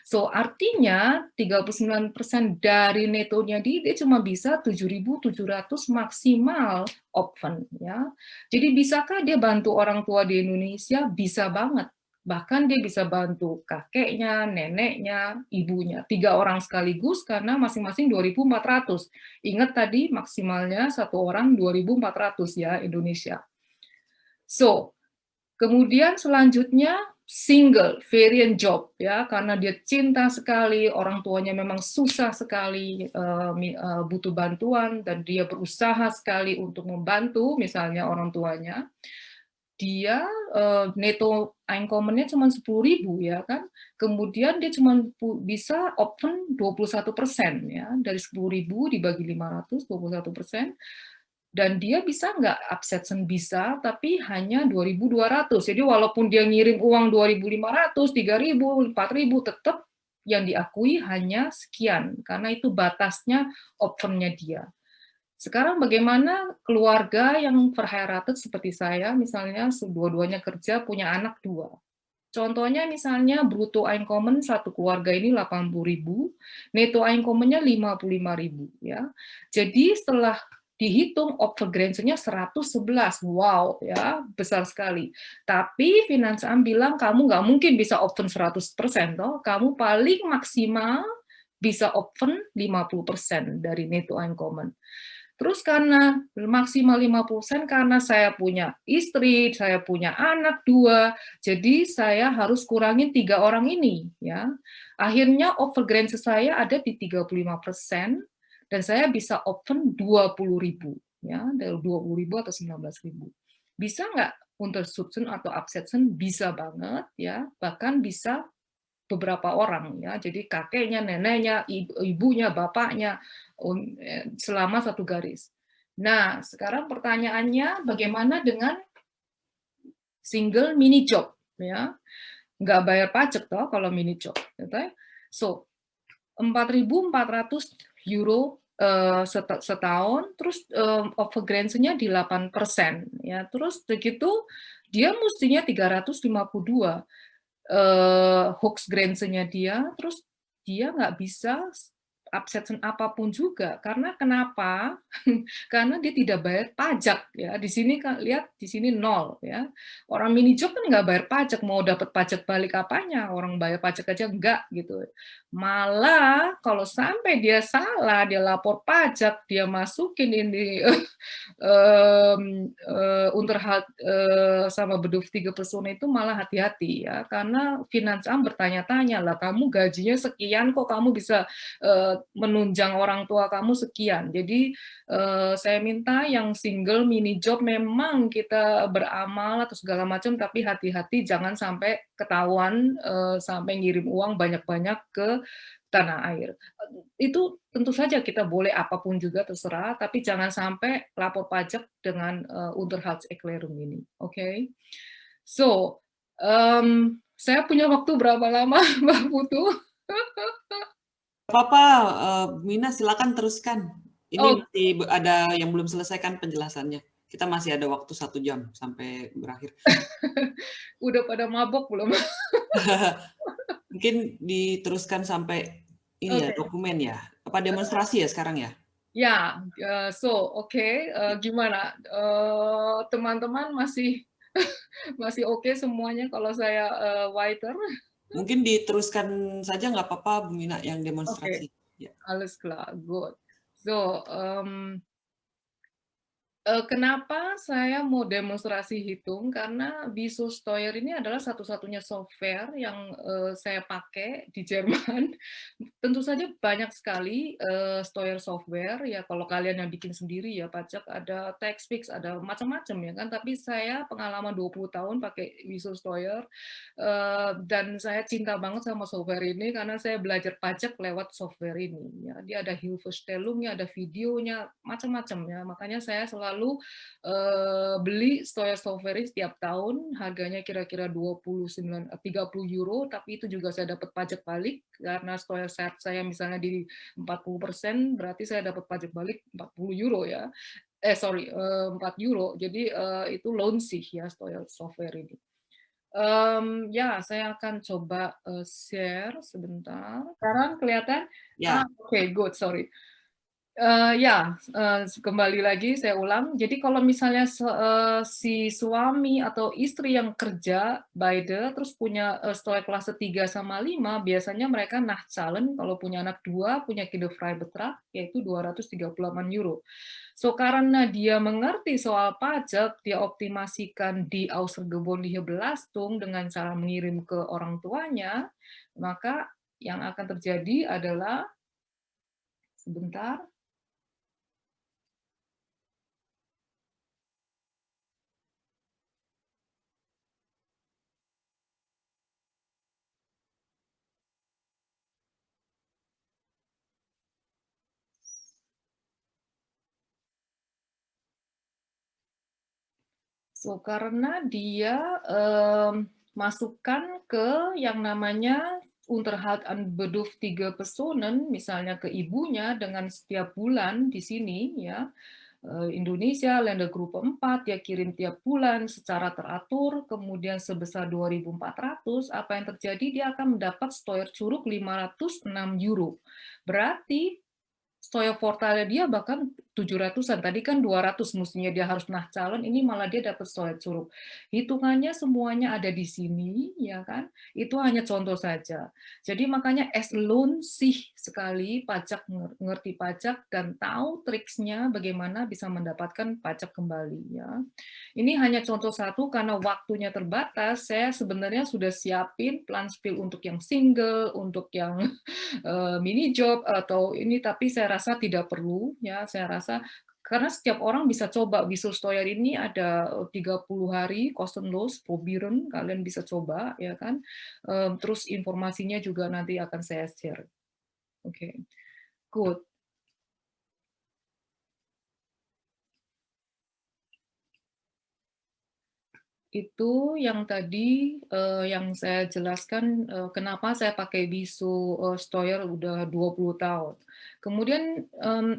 So, artinya 39% dari netonya dia cuma bisa 7.700 maksimal opfen. Ya. Jadi bisakah dia bantu orang tua di Indonesia? Bisa banget. Bahkan dia bisa bantu kakeknya, neneknya, ibunya, 3 orang sekaligus karena masing-masing 2.400. Ingat tadi maksimalnya satu orang 2.400 ya Indonesia. So, kemudian selanjutnya single, variant job ya, karena dia cinta sekali, orang tuanya memang susah sekali, butuh bantuan dan dia berusaha sekali untuk membantu misalnya orang tuanya. Dia Netto Einkommen-nya cuma 10.000 ya kan, kemudian dia cuma bisa opfen 21% ya, dari 10.000 dibagi 500, 21%, dan dia bisa nggak absetzen, bisa, tapi hanya 2.200, jadi walaupun dia ngirim uang 2.500, 3.000, 4.000, tetap yang diakui hanya sekian, karena itu batasnya optionnya dia. Sekarang bagaimana keluarga yang verheiratet seperti saya, misalnya dua-duanya kerja, punya anak 2. Contohnya misalnya bruto Einkommen satu keluarga ini 80.000, netto Einkommennya 55.000 ya. Jadi setelah dihitung Obergrenze-nya 111. Wow, ya, besar sekali. Tapi Finansamt bilang kamu nggak mungkin bisa open 100% toh, kamu paling maksimal bisa open 50% dari netto Einkommen. Terus karena maksimal 50% karena saya punya istri, saya punya anak 2, jadi saya harus kurangin 3 orang ini ya. Akhirnya Obergrenze saya ada di 35% dan saya bisa open 20.000 ya, dari 20.000 atau 19.000. Bisa nggak Unterstützen atau Absetzen? Bisa banget ya, bahkan bisa beberapa orang ya, jadi kakeknya, neneknya, ibunya, bapaknya, selama satu garis. Nah, sekarang pertanyaannya bagaimana dengan single mini job ya? Nggak bayar pajak toh kalau mini job, gitu ya. So, 4.400 euro setahun, terus Obergrenze-nya di 8% ya. Terus begitu dia mestinya 352 Höchstgrenze-nya dia, terus dia nggak bisa absen apapun juga. Karena kenapa? Karena dia tidak bayar pajak ya. Di sini kan lihat di sini 0 ya. Orang mini job kan nggak bayar pajak, mau dapat pajak balik apanya? Orang bayar pajak aja enggak gitu. Malah kalau sampai dia salah, dia lapor pajak, dia masukin ini Unterhalt sama Bedürftige Person itu malah hati-hati ya, karena Finansamt bertanya-tanya lah, kamu gajinya sekian kok kamu bisa menunjang orang tua kamu sekian. Jadi saya minta yang single mini job memang kita beramal atau segala macam, tapi hati-hati jangan sampai ketahuan sampai ngirim uang banyak-banyak ke tanah air. Itu tentu saja kita boleh apapun juga terserah, tapi jangan sampai lapor pajak dengan Unterhaltserklärung ini. Oke. So, saya punya waktu berapa lama, Mbak Putu? Apa-apa, Mina silakan teruskan. Ini Oh, masih ada yang belum selesaikan penjelasannya. Kita masih ada waktu 1 jam sampai berakhir. udah pada mabok belum? Mungkin diteruskan sampai ini ya, Oke. dokumen ya? Apa demonstrasi ya sekarang ya? Ya, oke, gimana? Teman-teman masih masih oke semuanya kalau saya waiter? Mungkin diteruskan saja nggak apa-apa, Bu Mina, yang Oke, demonstrasi. Ya. alles klar, good. So, kenapa saya mau demonstrasi hitung? Karena Visual Steuer ini adalah satu-satunya software yang saya pakai di Jerman. Tentu saja banyak sekali Steuer software, ya kalau kalian yang bikin sendiri ya pajak, ada TaxFix, ada macam-macam ya kan. Tapi saya pengalaman 20 tahun pakai Visual Steuer, dan saya cinta banget sama software ini karena saya belajar pajak lewat software ini. Ya. Dia ada Hilfestellungnya, ada videonya, macam-macam ya. Makanya saya selalu beli Steuer software ini setiap tahun, harganya kira-kira 30 euro, tapi itu juga saya dapat pajak balik karena Steuer saya misalnya di 40%, berarti saya dapat pajak balik 40 euro ya. 4 euro. Jadi itu loan sih ya Steuer software ini. Ya, saya akan coba share sebentar. Sekarang kelihatan? Ya. Oke, good, sorry. Kembali lagi saya ulang. Jadi kalau misalnya si suami atau istri yang kerja beide terus punya Steuer kelas 3 sama 5, biasanya mereka Nachzahlen kalau punya anak 2, punya Kinderfreibetrag yaitu 238 euro. So karena dia mengerti soal pajak, dia optimasikan di außergewöhnliche Belastung dengan cara mengirim ke orang tuanya, maka yang akan terjadi adalah sebentar. So, karena dia masukkan ke yang namanya Unterhalt an bedürftige Personen, misalnya ke ibunya dengan setiap bulan di sini, ya, Indonesia, Ländergruppe 4, dia kirim tiap bulan secara teratur, kemudian sebesar 2.400, apa yang terjadi? Dia akan mendapat Steuerzuruk 506 euro. Berarti Steuervorteilnya dia bahkan 700-an, tadi kan 200 mestinya dia harus calon, ini malah dia dapat Steuerzuruk. Hitungannya semuanya ada di sini, ya kan? Itu hanya contoh saja. Jadi makanya es lohnt sich sekali pajak, ngerti pajak dan tahu triksnya bagaimana bisa mendapatkan pajak kembali, ya. Ini hanya contoh satu karena waktunya terbatas, saya sebenarnya sudah siapin plan spill untuk yang single, untuk yang mini job atau ini, tapi saya rasa tidak perlu, ya. Saya rasa karena setiap orang bisa coba Whistle Steuer ini ada 30 hari kostenlos probieren, kalian bisa coba, ya kan. Terus informasinya juga nanti akan saya share. Oke, good. Itu yang tadi yang saya jelaskan kenapa saya pakai Whistle Steuer udah 20 tahun. Kemudian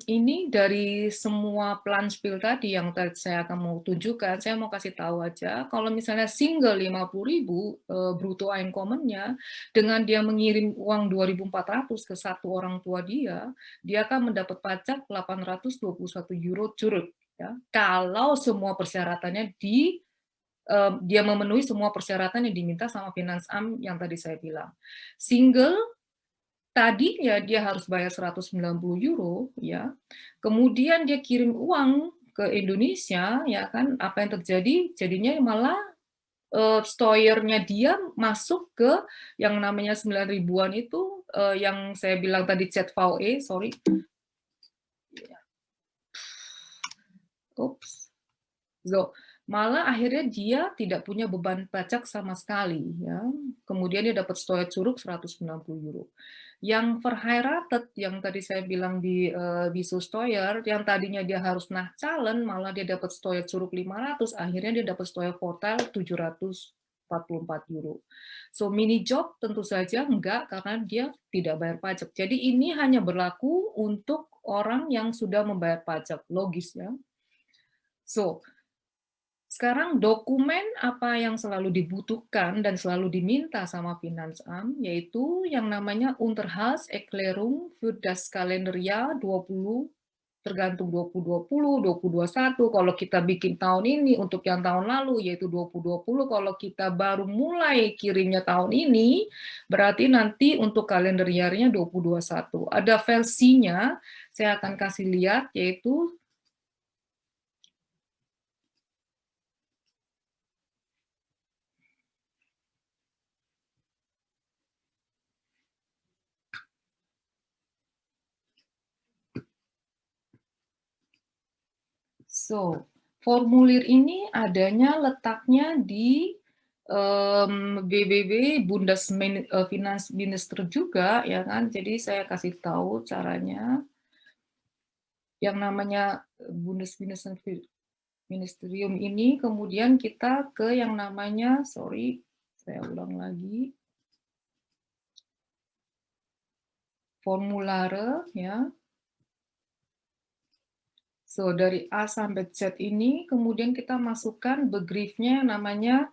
ini dari semua plan spill tadi yang tadi saya akan mau tunjukkan, saya mau kasih tahu aja kalau misalnya single 50.000 bruto Einkommennya, dengan dia mengirim uang 2.400 ke satu orang tua dia akan mendapat pajak 821 euro curug, ya. Kalau semua persyaratannya dia memenuhi semua persyaratan yang diminta sama Finansamt yang tadi saya bilang. Single, tadinya dia harus bayar 190 euro, ya. Kemudian dia kirim uang ke Indonesia, ya kan, apa yang terjadi? Jadinya malah Steuer-nya dia masuk ke yang namanya 9 ribuan itu, yang saya bilang tadi ZVE, sorry. Oops. So, malah akhirnya dia tidak punya beban pajak sama sekali, ya. Kemudian dia dapat Steuerzuruk 190 euro. Yang verheiratet yang tadi saya bilang di Whistle Steuer, yang tadinya dia harus nachzahlen, malah dia dapat Steuerzuruk 500, akhirnya dia dapat Steuervorteil 744 euro. So mini job tentu saja enggak, karena dia tidak bayar pajak. Jadi ini hanya berlaku untuk orang yang sudah membayar pajak, logis, ya. So, sekarang dokumen apa yang selalu dibutuhkan dan selalu diminta sama Finansamt, yaitu yang namanya Unterhaltserklärung für das Kalenderjahr 20, tergantung 2020, 2021, kalau kita bikin tahun ini, untuk yang tahun lalu yaitu 2020, kalau kita baru mulai kirimnya tahun ini, berarti nanti untuk kalendernya 2021. Ada versinya, saya akan kasih lihat, yaitu formulir ini adanya letaknya di www.Bundesfinanzminister juga, ya kan. Jadi saya kasih tahu caranya. Yang namanya Bundesministerium ini, kemudian kita ke yang namanya, sorry, saya ulang lagi, formulare, ya. So, dari A sampai Z ini, kemudian kita masukkan begriffnya namanya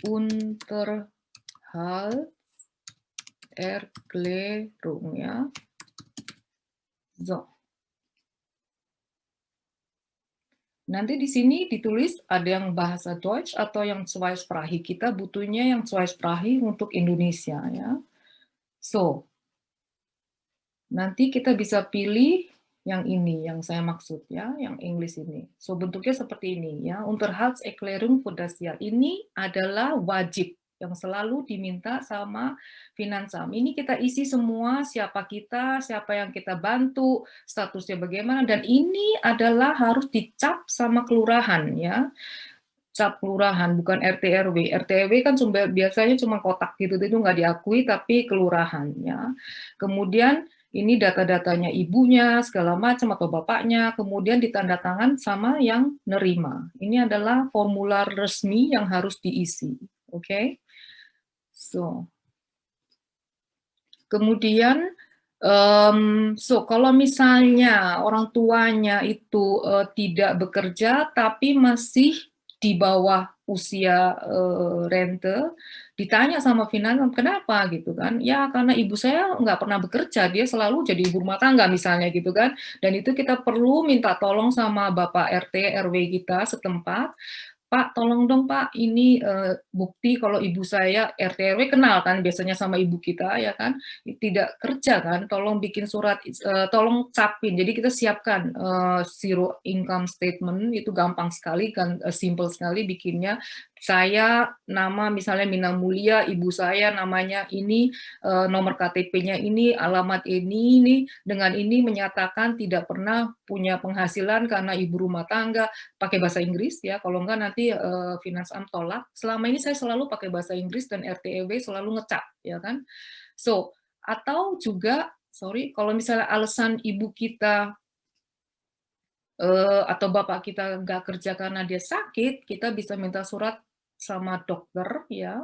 Unterhaltserklärung, ya. So. Nanti di sini ditulis ada yang bahasa Deutsch atau yang zweisprachig. Kita butuhnya yang zweisprachig untuk Indonesia, ya. So, nanti kita bisa pilih yang ini, yang saya maksud, ya, yang English ini. So, bentuknya seperti ini, ya. Unterhaltserklärung für das Jahr ini adalah wajib yang selalu diminta sama Finansamt. Ini kita isi semua, siapa kita, siapa yang kita bantu, statusnya bagaimana, dan ini adalah harus dicap sama kelurahan, ya. Cap kelurahan, bukan RT RW. RT RW kan biasanya cuma kotak gitu, itu nggak diakui, tapi kelurahan, ya. Kemudian ini data-datanya ibunya, segala macam, atau bapaknya, kemudian ditandatangan sama yang nerima. Ini adalah formular resmi yang harus diisi, oke? So, Kemudian, kalau misalnya orang tuanya itu tidak bekerja tapi masih di bawah usia rente, ditanya sama finansial, kenapa gitu kan? Ya karena ibu saya nggak pernah bekerja, dia selalu jadi ibu rumah tangga misalnya gitu kan. Dan itu kita perlu minta tolong sama Bapak RT, RW kita setempat, Pak, tolong dong Pak, ini bukti kalau ibu saya RT RW kenal kan biasanya sama ibu kita ya kan, tidak kerja kan, tolong bikin surat, tolong capin. Jadi kita siapkan zero income statement, itu gampang sekali kan, simple sekali bikinnya. Saya nama misalnya Mina Mulia, ibu saya namanya ini, nomor KTP-nya ini, alamat ini, dengan ini menyatakan tidak pernah punya penghasilan karena ibu rumah tangga, pakai bahasa Inggris ya, kalau enggak nanti Finansam tolak. Selama ini saya selalu pakai bahasa Inggris dan RT RW selalu ngecap ya kan. So, atau juga kalau misalnya alasan ibu kita atau bapak kita nggak kerja karena dia sakit, kita bisa minta surat sama dokter ya,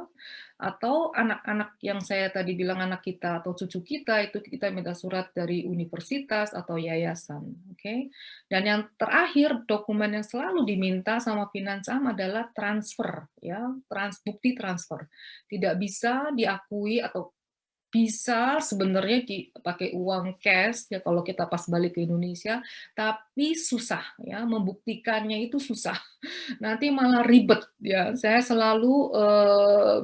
atau anak-anak yang saya tadi bilang anak kita atau cucu kita itu kita minta surat dari universitas atau yayasan, oke? Dan yang terakhir dokumen yang selalu diminta sama Finansam adalah transfer ya, bukti transfer. Tidak bisa diakui atau bisa sebenarnya dipakai uang cash ya kalau kita pas balik ke Indonesia, tapi susah ya, membuktikannya itu susah. Nanti malah ribet ya. Saya selalu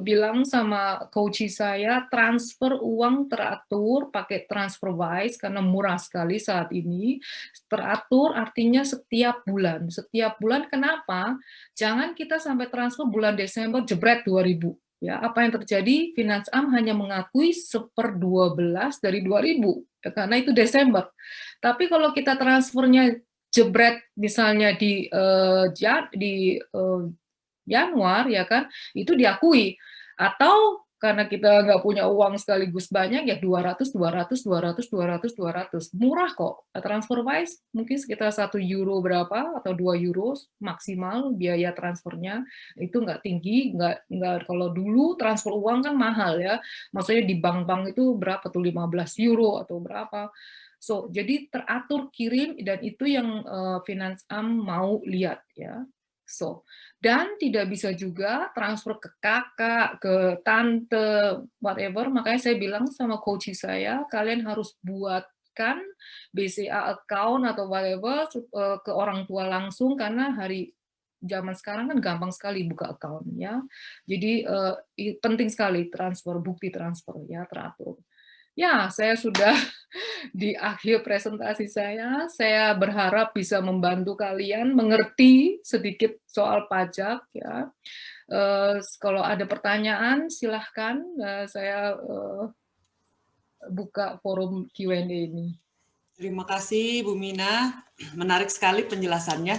bilang sama coach saya, transfer uang teratur pakai TransferWise karena murah sekali saat ini. Teratur artinya setiap bulan. Setiap bulan kenapa? Jangan kita sampai transfer bulan Desember jebret 2000. Ya, apa yang terjadi? Finansam hanya mengakui 1/12 dari 2000 ya, karena itu Desember. Tapi kalau kita transfernya jebret misalnya di Januar ya kan, itu diakui. Atau karena kita nggak punya uang sekaligus banyak ya 200 murah kok. TransferWise mungkin sekitar €1 berapa atau €2 maksimal biaya transfernya, itu nggak tinggi, nggak kalau dulu transfer uang kan mahal ya, maksudnya di bank-bank itu berapa tuh €15 atau berapa. So, jadi teratur kirim dan itu yang Finansam mau lihat ya. So, dan tidak bisa juga transfer ke kakak, ke tante, whatever. Makanya saya bilang sama coach saya, kalian harus buatkan BCA account atau whatever ke orang tua langsung karena zaman sekarang kan gampang sekali buka account ya. Jadi penting sekali transfer, bukti transfer ya teratur. Ya, saya sudah di akhir presentasi saya. Saya berharap bisa membantu kalian mengerti sedikit soal pajak ya. Kalau ada pertanyaan silahkan, saya buka forum Q&A ini. Terima kasih Bu Mina, menarik sekali penjelasannya.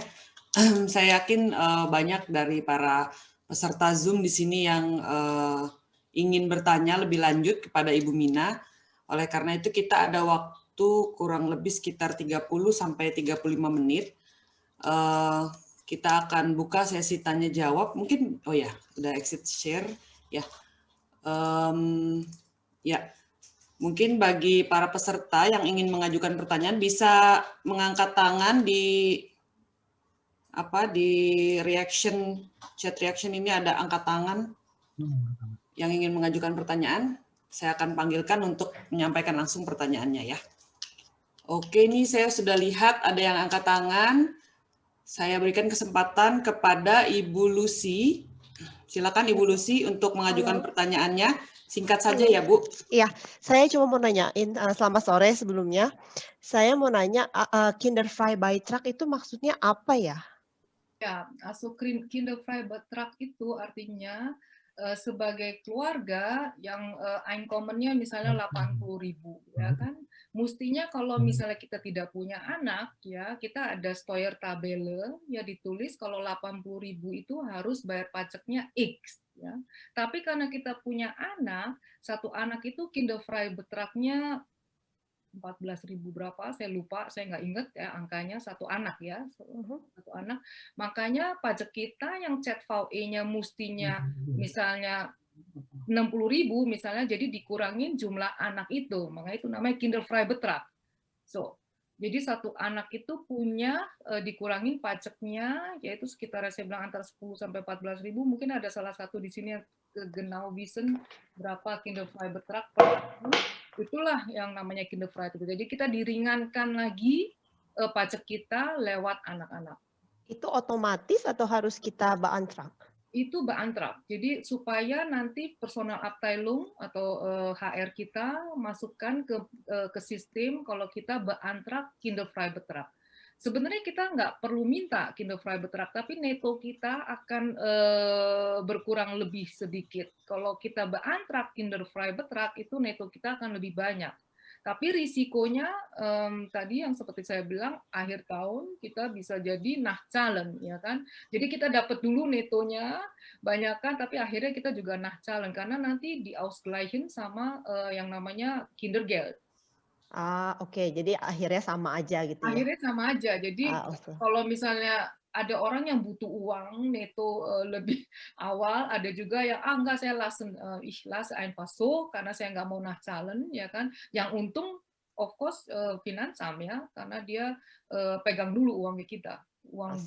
Saya yakin banyak dari para peserta Zoom di sini yang ingin bertanya lebih lanjut kepada Ibu Mina. Oleh karena itu kita ada waktu kurang lebih sekitar 30-35 menit. Kita akan buka sesi tanya jawab. Mungkin, oh ya, udah exit share. Ya, ya. Mungkin bagi para peserta yang ingin mengajukan pertanyaan bisa mengangkat tangan di chat reaction ini ada angkat tangan yang ingin mengajukan pertanyaan. Saya akan panggilkan untuk menyampaikan langsung pertanyaannya ya. Oke, ini saya sudah lihat ada yang angkat tangan. Saya berikan kesempatan kepada Ibu Lucy. Silakan Ibu Lucy untuk mengajukan pertanyaannya. Singkat saja ya Bu. Iya, saya cuma mau nanyain, selamat sore sebelumnya. Saya mau nanya, Kinderfrei Beitrag itu maksudnya apa ya? Ya, Kinderfrei Beitrag itu artinya sebagai keluarga yang Einkommennya misalnya 80.000 ya kan, mestinya kalau misalnya kita tidak punya anak ya, kita ada Steuertabelle ya ditulis kalau 80.000 itu harus bayar pajaknya X ya. Tapi karena kita punya anak, satu anak itu Kinderfrei Beitragnya 14.000 berapa, saya lupa, saya nggak ingat ya angkanya, satu anak ya, satu anak. Makanya pajak kita yang CZVE-nya mestinya misalnya 60.000 misalnya, jadi dikurangin jumlah anak itu, makanya itu namanya Kinderfreibetrag. So, jadi satu anak itu punya dikurangin pajaknya, yaitu sekitar saya bilang antara 10 sampai 14.000. Mungkin ada salah satu di sini yang genau wissen berapa Kinderfreibetrag per tahun. Itulah yang namanya Kinderfreibetrag. Jadi kita diringankan lagi pajak kita lewat anak-anak. Itu otomatis atau harus kita beantrag? Itu beantrag. Jadi supaya nanti personal Abteilung atau HR kita masukkan ke sistem kalau kita beantrag Kinderfreibetrag. Sebenarnya kita nggak perlu minta Kinderfreibetrag, tapi neto kita akan berkurang lebih sedikit. Kalau kita beantrag Kinderfreibetrag itu neto kita akan lebih banyak. Tapi risikonya tadi yang seperti saya bilang akhir tahun kita bisa jadi nachzahlen, ya kan? Jadi kita dapat dulu netonya banyakkan, tapi akhirnya kita juga nachzahlen karena nanti di-ausgleichen sama yang namanya Kindergeld. Oke. Jadi akhirnya sama aja gitu ya? Akhirnya sama aja. Jadi kalau misalnya ada orang yang butuh uang neto lebih awal, ada juga yang enggak, saya lassen ich lasse einfach so karena saya nggak mau nachzahlen, ya kan. Yang untung of course Finanzamt ya, karena dia pegang dulu uangnya kita, uang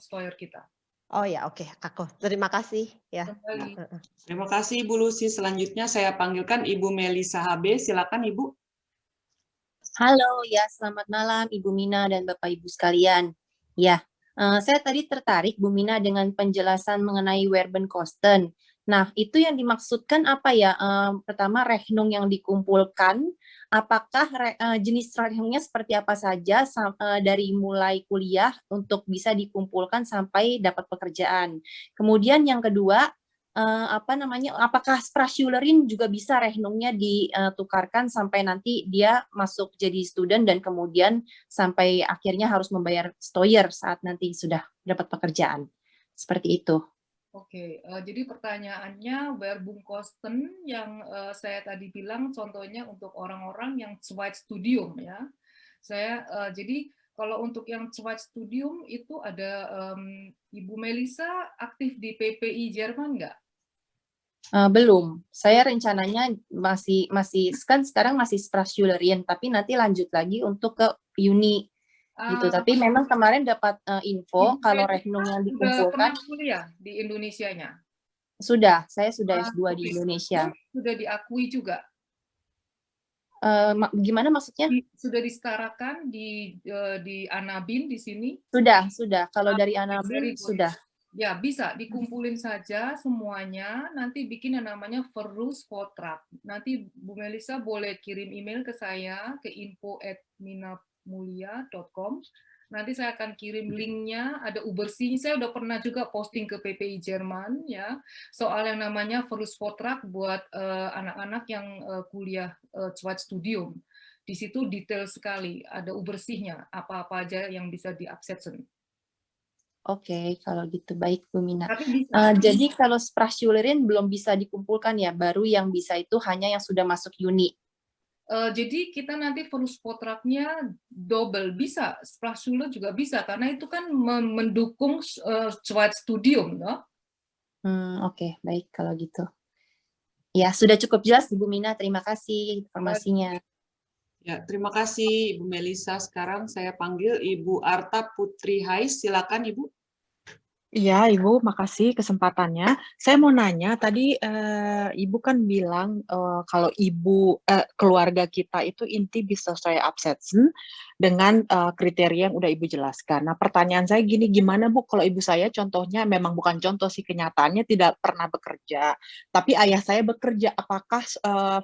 steuer kita. Oh ya, oke. Aku terima kasih ya. Kembali. Terima kasih Ibu Lucy. Selanjutnya saya panggilkan Ibu Melisa HB. Silakan Ibu. Halo, ya selamat malam Ibu Mina dan Bapak Ibu sekalian. Ya, saya tadi tertarik Bu Mina dengan penjelasan mengenai Werbenkosten. Nah, itu yang dimaksudkan apa ya? Pertama, Rechnung yang dikumpulkan, apakah jenis Rechnungnya seperti apa saja dari mulai kuliah untuk bisa dikumpulkan sampai dapat pekerjaan. Kemudian yang kedua, apakah Sprachschülerin juga bisa Rechnungnya ditukarkan sampai nanti dia masuk jadi student dan kemudian sampai akhirnya harus membayar Steuer saat nanti sudah dapat pekerjaan. Seperti itu. Oke, jadi pertanyaannya Werbungkosten yang saya tadi bilang contohnya untuk orang-orang yang Zweitstudium ya. Jadi kalau untuk yang Zweitstudium itu ada Ibu Melisa aktif di PPI Jerman nggak? Belum. Saya rencananya masih kan sekarang masih Sprachschülerin, tapi nanti lanjut lagi untuk ke uni gitu. Tapi memang kemarin dapat info kalau Rechnung yang dikumpulkan. Sudah kuliah di Indonesianya? Sudah, saya sudah S2 di Indonesia. Sudah diakui juga? Gimana maksudnya? Sudah disetarakan di Anabin di sini? Sudah. Kalau dari Anabin sudah. Ya, bisa dikumpulin saja semuanya, nanti bikin yang namanya Verrufsvortrag. Nanti Bu Melisa boleh kirim email ke saya, ke info@minamulia.com. Nanti saya akan kirim linknya, ada Ubersinya. Saya udah pernah juga posting ke PPI Jerman, ya, soal yang namanya Verrufsvortrag buat anak-anak yang kuliah Zweitstudium. Di situ detail sekali, ada Ubersihnya, apa-apa aja yang bisa diaksessen. Oke, kalau gitu baik Bu Mina. Jadi kalau Sprachschülerin belum bisa dikumpulkan ya, baru yang bisa itu hanya yang sudah masuk uni. Jadi kita nanti Verrufsvortragnya double bisa, Sprachschule juga bisa karena itu kan mendukung Zweitstudium, no? Oke, baik kalau gitu. Ya, sudah cukup jelas Bu Mina, terima kasih informasinya. Ya, terima kasih Ibu Melisa. Sekarang saya panggil Ibu Arta Putri Hais. Silakan Ibu. Iya, Ibu, makasih kesempatannya. Saya mau nanya, tadi Ibu kan bilang kalau keluarga kita itu inti bisa saya absetzen dengan kriteria yang udah Ibu jelaskan. Nah, pertanyaan saya gini, gimana Bu kalau ibu saya contohnya memang bukan contoh sih, kenyataannya tidak pernah bekerja, tapi ayah saya bekerja, apakah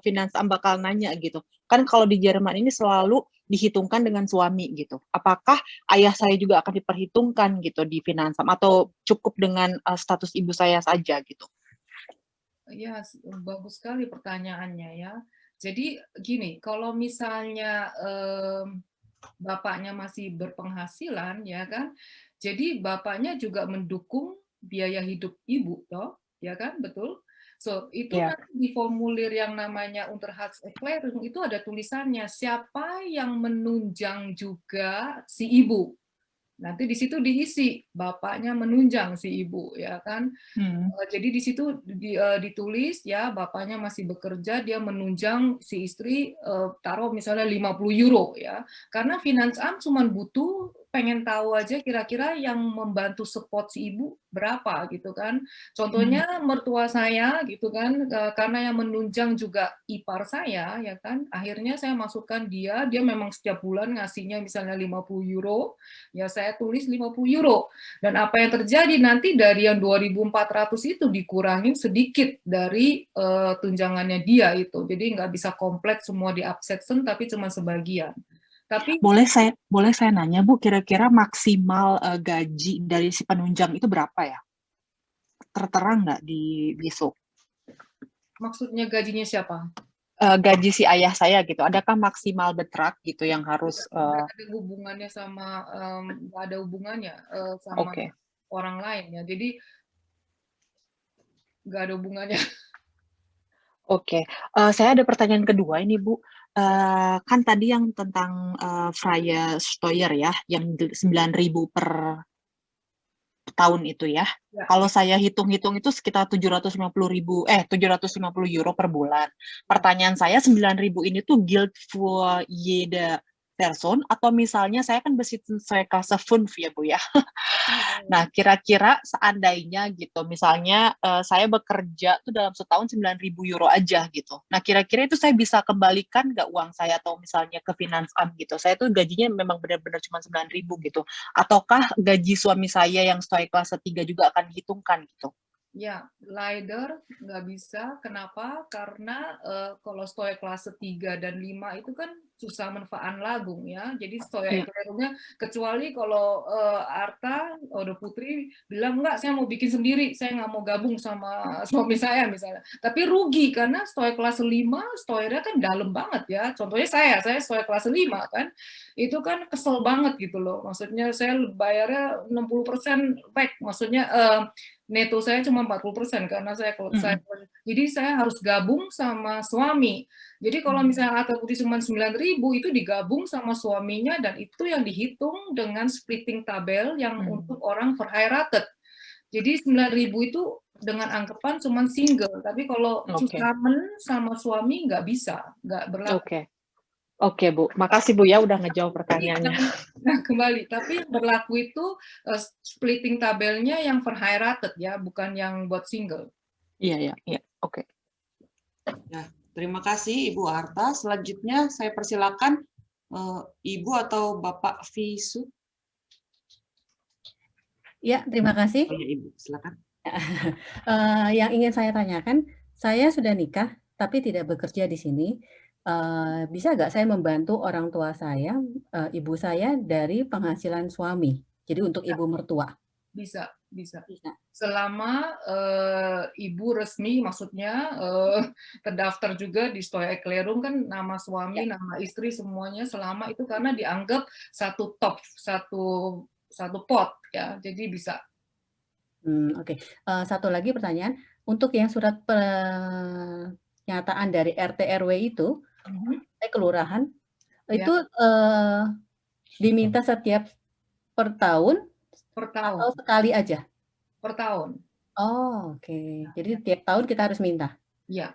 Finanzamt bakal nanya gitu? Kan kalau di Jerman ini selalu dihitungkan dengan suami gitu. Apakah ayah saya juga akan diperhitungkan gitu di Finanzamt atau cukup dengan status ibu saya saja gitu? Ya, bagus sekali pertanyaannya ya. Jadi gini, kalau misalnya bapaknya masih berpenghasilan ya kan, jadi bapaknya juga mendukung biaya hidup ibu toh, ya kan, betul? So, itu nanti di formulir yang namanya Unterhaltserklärung itu ada tulisannya siapa yang menunjang juga si ibu. Nanti di situ diisi bapaknya menunjang si ibu, ya kan? Jadi di situ ditulis ya bapaknya masih bekerja, dia menunjang si istri, taruh misalnya 50 euro ya. Karena Finance Am cuma butuh pengen tahu aja kira-kira yang membantu support si ibu berapa gitu kan. Contohnya mertua saya gitu kan, karena yang menunjang juga ipar saya ya kan. Akhirnya saya masukkan dia memang setiap bulan ngasihnya misalnya 50 euro, ya saya tulis 50 euro. Dan apa yang terjadi nanti dari yang 2.400 itu dikurangin sedikit dari tunjangannya dia itu. Jadi nggak bisa komplit semua di absensen, tapi cuma sebagian. Tapi Boleh saya nanya Bu, kira-kira maksimal gaji dari si penunjang itu berapa ya? Tertera nggak di BISO? maksudnya gajinya siapa? Gaji si ayah saya gitu. Adakah maksimal betrag gitu yang harus? Nggak ada hubungannya sama nggak ada hubungannya sama orang lain ya. Jadi nggak ada hubungannya. Oke, saya ada pertanyaan kedua ini Bu. Kan tadi yang tentang Freie Steuer ya, yang 9.000 per tahun itu ya. Kalau saya hitung-hitung itu sekitar 750 euro per bulan. Pertanyaan saya 9.000 ini tuh gilt für jede Person atau misalnya saya kan besitzen saya Klasse 5 ya Bu ya. Nah, kira-kira seandainya gitu, misalnya saya bekerja tuh dalam setahun 9.000 euro aja gitu. Nah, kira-kira itu saya bisa kembalikan nggak uang saya atau misalnya ke Finance Am gitu. Saya tuh gajinya memang benar-benar cuma 9.000 gitu. Ataukah gaji suami saya yang Steuer Klasse 3 juga akan dihitungkan gitu? Ya, leider nggak bisa. Kenapa? Karena kalau Steuer Klasse 3 dan 5 itu kan susah manfaat lagung ya. Jadi Steuer Erklärungnya, kecuali kalau Arta, Ode Putri bilang enggak, saya mau bikin sendiri, saya nggak mau gabung sama suami saya misalnya. Tapi rugi karena Steuer Klasse 5, Steuernya kan dalam banget ya. Contohnya saya Steuer Klasse 5 kan, itu kan kesel banget gitu loh. Maksudnya saya bayarnya 60% back, maksudnya neto saya cuma 40% karena saya jadi saya harus gabung sama suami. Jadi kalau misalnya Arta Putri cuma 9.000 itu digabung sama suaminya dan itu yang dihitung dengan splitting tabel yang untuk orang verheiratet. Jadi 9.000 itu dengan anggapan cuma single, tapi kalau zusammen sama suami nggak bisa, nggak berlaku. Oke Bu, makasih Bu ya udah ngejawab pertanyaannya. Nah, kembali, tapi yang berlaku itu splitting tabelnya yang verheiratet ya, bukan yang buat single. Iya, oke. Ya, terima kasih Ibu Arta. Selanjutnya saya persilakan Ibu atau Bapak Visu. Ya, terima kasih. Oh ya Ibu, silakan. Yang ingin saya tanyakan, saya sudah nikah tapi tidak bekerja di sini. Bisa nggak saya membantu orang tua saya, ibu saya dari penghasilan suami? Jadi untuk ibu mertua. Bisa. Selama ibu resmi, maksudnya terdaftar juga di Steuer Erklärung kan nama suami, nama istri semuanya selama itu karena dianggap satu top, satu pot ya, jadi bisa. Oke. Satu lagi pertanyaan, untuk yang surat pernyataan dari RT RW itu, kelurahan itu diminta setiap per tahun atau sekali aja? Per tahun. Oh, oke. Jadi tiap tahun kita harus minta? Iya.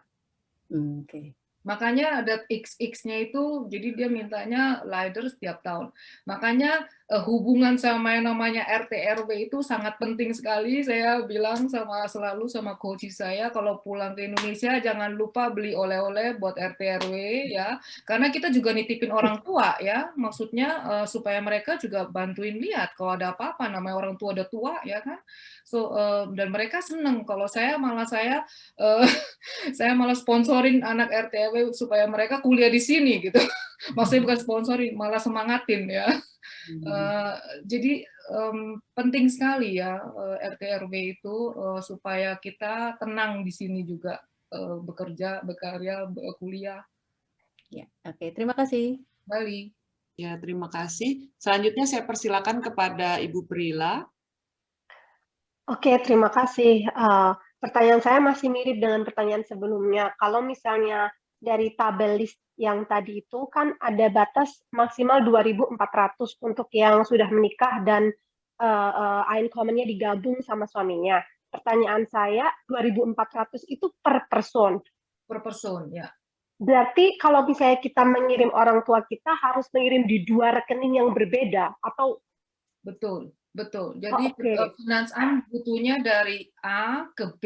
Oke. Makanya ada XX-nya itu, jadi dia mintanya leider setiap tahun. Makanya hubungan sama yang namanya RT RW itu sangat penting sekali. Saya bilang selalu sama coach saya, kalau pulang ke Indonesia jangan lupa beli oleh-oleh buat RT RW ya, karena kita juga nitipin orang tua ya, maksudnya supaya mereka juga bantuin lihat kalau ada apa-apa, namanya orang tua udah tua ya kan. So dan mereka seneng kalau saya malah sponsorin anak RT RW supaya mereka kuliah di sini gitu. Maksudnya bukan sponsorin, malah semangatin ya. Jadi penting sekali ya RT RW itu supaya kita tenang di sini juga bekerja, berkarya, kuliah. Ya, oke. Terima kasih. Bali. Ya, terima kasih. Selanjutnya saya persilakan kepada Ibu Prila. Oke, terima kasih. Pertanyaan saya masih mirip dengan pertanyaan sebelumnya. Kalau misalnya dari tabel list yang tadi itu kan ada batas maksimal 2.400 untuk yang sudah menikah dan Einkommennya digabung sama suaminya. Pertanyaan saya, 2.400 itu per person. Per person, ya. Berarti kalau misalnya kita mengirim orang tua kita harus mengirim di 2 rekening yang berbeda atau? Betul, betul. Jadi Okay. Finance Am butuhnya dari A ke B,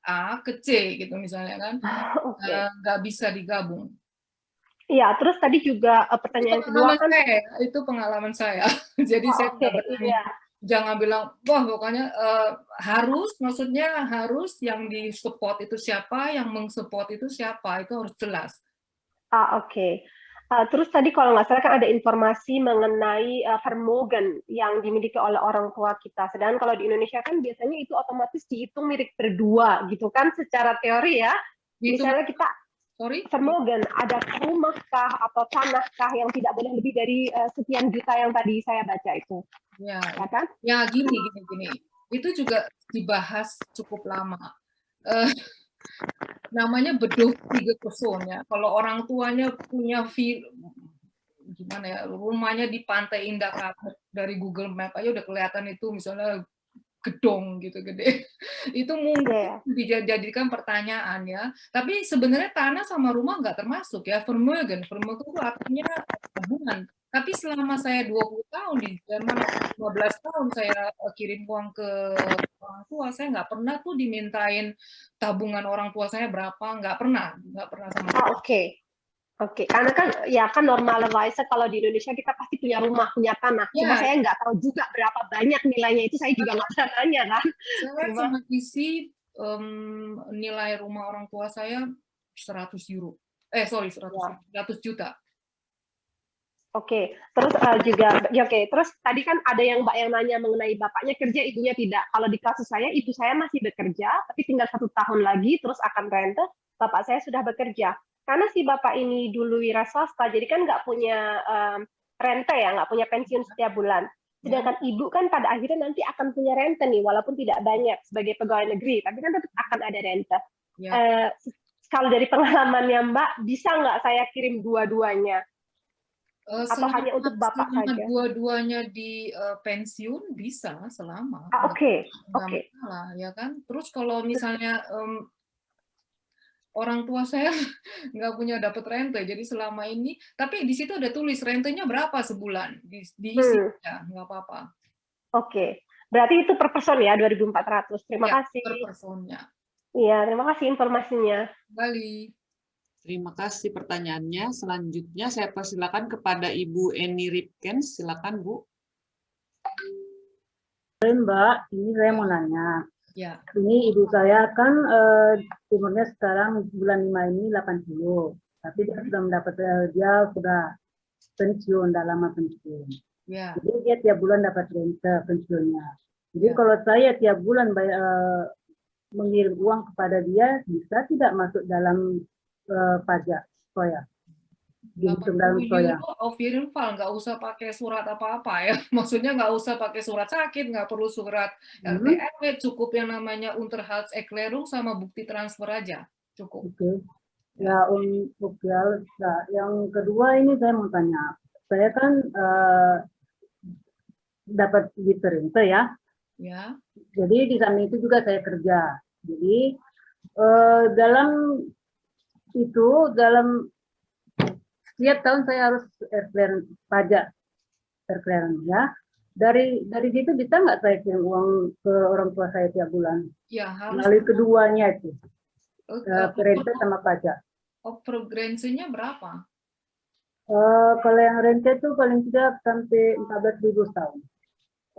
A ke C gitu misalnya kan. Okay. Nggak bisa digabung. Iya, terus tadi juga pertanyaan kedua kan. Itu pengalaman saya. Jadi saya nggak berani. Iya. Jangan bilang, wah pokoknya harus, maksudnya harus yang di support itu siapa, yang meng-support itu siapa, itu harus jelas. Oke. Terus tadi kalau nggak salah kan ada informasi mengenai vermogen yang dimiliki oleh orang tua kita. Sedangkan kalau di Indonesia kan biasanya itu otomatis dihitung milik berdua gitu kan secara teori ya. Misalnya kita vermogen, ada rumahkah atau tanahkah yang tidak boleh lebih dari sekian juta yang tadi saya baca itu. Ya, kan? Ya gini. Itu juga dibahas cukup lama. Namanya beduh tiga person ya. Kalau orang tuanya punya gimana ya, rumahnya di Pantai Indah Kapuk, dari Google Map aja udah kelihatan itu misalnya gedong gitu gede. Itu mungkin dijadikan pertanyaan ya. Tapi sebenarnya tanah sama rumah nggak termasuk ya. Vermögen itu artinya tabungan. Tapi selama saya 20 tahun di Jerman, 15 tahun saya kirim uang ke orang tua, saya nggak pernah tuh dimintain tabungan orang tua saya berapa, nggak pernah sama. Oke, karena kan ya kan normalerwise kalau di Indonesia kita pasti punya rumah, punya tanah. Cuma saya nggak tahu juga berapa banyak nilainya, itu saya juga nggak pernah tanya kan. Saya cuma isi nilai rumah orang tua saya 100 euro. 100 juta. Oke, terus juga terus tadi kan ada yang Mbak yang nanya mengenai bapaknya kerja, ibunya tidak. Kalau di kasus saya, ibu saya masih bekerja, tapi tinggal 1 tahun lagi, terus akan rente. Bapak saya sudah bekerja. Karena si bapak ini dulu wira swasta, jadi kan nggak punya rente ya, nggak punya pensiun setiap bulan. Sedangkan ibu kan pada akhirnya nanti akan punya rente nih, walaupun tidak banyak sebagai pegawai negeri, tapi kan tetap akan ada rente. Kalau dari pengalamannya Mbak, bisa nggak saya kirim dua-duanya? Atau hanya untuk bapak saja? Dua-duanya di pensiun bisa selama. Oke. Masalah, ya kan. Terus kalau misalnya orang tua saya nggak punya dapat rente, jadi selama ini, tapi di situ ada tulis rentenya berapa sebulan, diisi ya, nggak apa-apa. Oke, berarti itu per person ya 2.400. Terima kasih. Per personnya. Iya, terima kasih informasinya. Kembali. Terima kasih pertanyaannya. Selanjutnya saya persilakan kepada Ibu Eni Ripkens. Silakan, Bu. Mbak, ini saya mau nanya. Ya. Ini ibu saya kan umurnya sekarang bulan 5 ini 80. Tapi dia sudah mendapat, dia sudah pensiun, udah lama pensiun. Ya. Jadi dia tiap bulan dapat rente pensiunnya. Jadi kalau saya tiap bulan mengirim uang kepada dia, bisa tidak masuk dalam pajak soya? Dihitung dalam soya. Nggak usah pakai surat apa-apa ya. Maksudnya nggak usah pakai surat sakit, nggak perlu surat RT/RW, cukup yang namanya Unterhaltserklärung sama bukti transfer aja. Cukup. Oke. Ya, nah, yang kedua ini saya mau tanya. Saya kan dapat rente ya. Ya. Jadi di samping itu juga saya kerja. Jadi dalam setiap tahun saya harus pajak ya. Dari situ bisa nggak saya kirim uang ke orang tua saya tiap bulan? Ya, harus. Melalui keduanya itu, rente sama pajak. Preferensinya berapa? Kalau yang rente itu paling tidak sampai 14.000 setahun.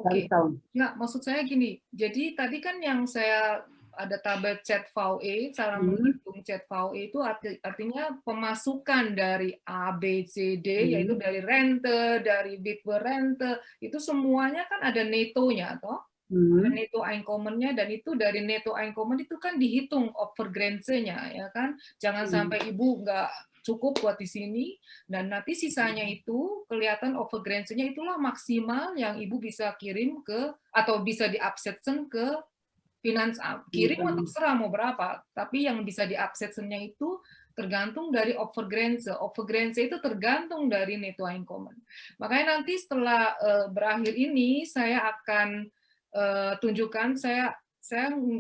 Oke. Nggak, maksud saya gini. Jadi tadi kan yang saya ada tabel ZVE, cara menghitung ZVE itu artinya pemasukan dari A, B, C, D, yaitu dari rente, dari Witwerrente, itu semuanya kan ada netonya, toh? Ada neto Einkommennya, dan itu dari neto Einkommen itu kan dihitung Obergrenze-nya, ya kan? Jangan sampai ibu nggak cukup buat di sini, dan nanti sisanya itu kelihatan Obergrenze-nya itulah maksimal yang ibu bisa kirim ke, atau bisa di-absetzen ke Finance Am. Kirim atau serah mau berapa, tapi yang bisa di-absetzen-nya itu tergantung dari Overgrenze. Overgrenze itu tergantung dari Nettoeinkommen. Makanya nanti setelah berakhir ini saya akan tunjukkan,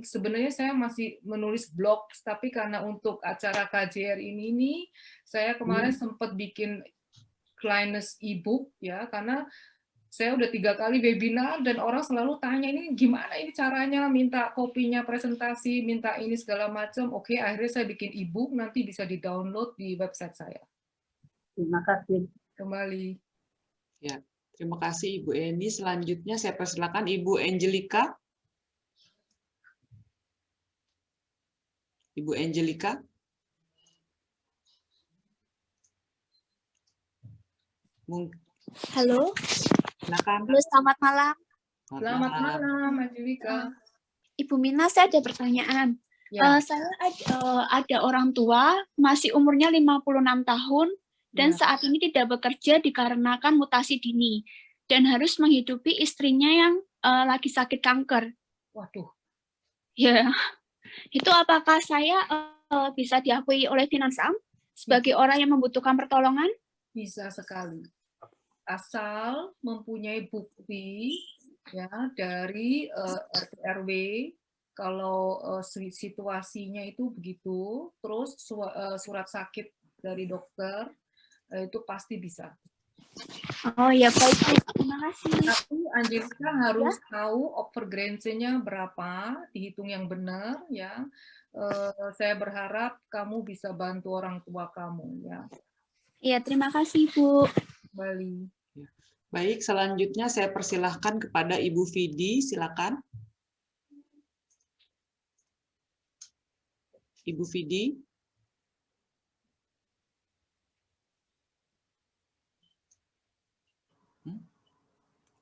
sebenarnya saya masih menulis blog, tapi karena untuk acara KJR ini saya kemarin sempat bikin kleines e-book ya, karena saya udah 3 kali webinar dan orang selalu tanya ini gimana ini caranya, minta kopinya presentasi, minta ini segala macam. Oke, akhirnya saya bikin e-book, nanti bisa di-download di website saya. Terima kasih. Kembali. Ya, terima kasih Ibu Eni. Selanjutnya saya persilakan Ibu Angelika. Ibu Angelika. Halo. Silakan. Halo, selamat malam. Selamat malam, Angelika. Ibu Mina, saya ada pertanyaan. Ya. Saya ada orang tua, masih umurnya 56 tahun, dan Ya. saat ini tidak bekerja dikarenakan mutasi dini, dan harus menghidupi istrinya yang lagi sakit kanker. Waduh. Ya, itu apakah saya bisa diakui oleh Finansam sebagai orang yang membutuhkan pertolongan? Bisa sekali. Asal mempunyai bukti ya dari RT RW kalau situasinya itu begitu, terus surat sakit dari dokter itu pasti bisa. Oh ya, baik, terima kasih. Tapi Angelika harus tahu Overgrenze-nya berapa, dihitung yang benar ya. Saya berharap kamu bisa bantu orang tua kamu ya. Iya, terima kasih Bu. Kembali. Baik, selanjutnya saya persilahkan kepada Ibu Vidi, silakan. Ibu Vidi.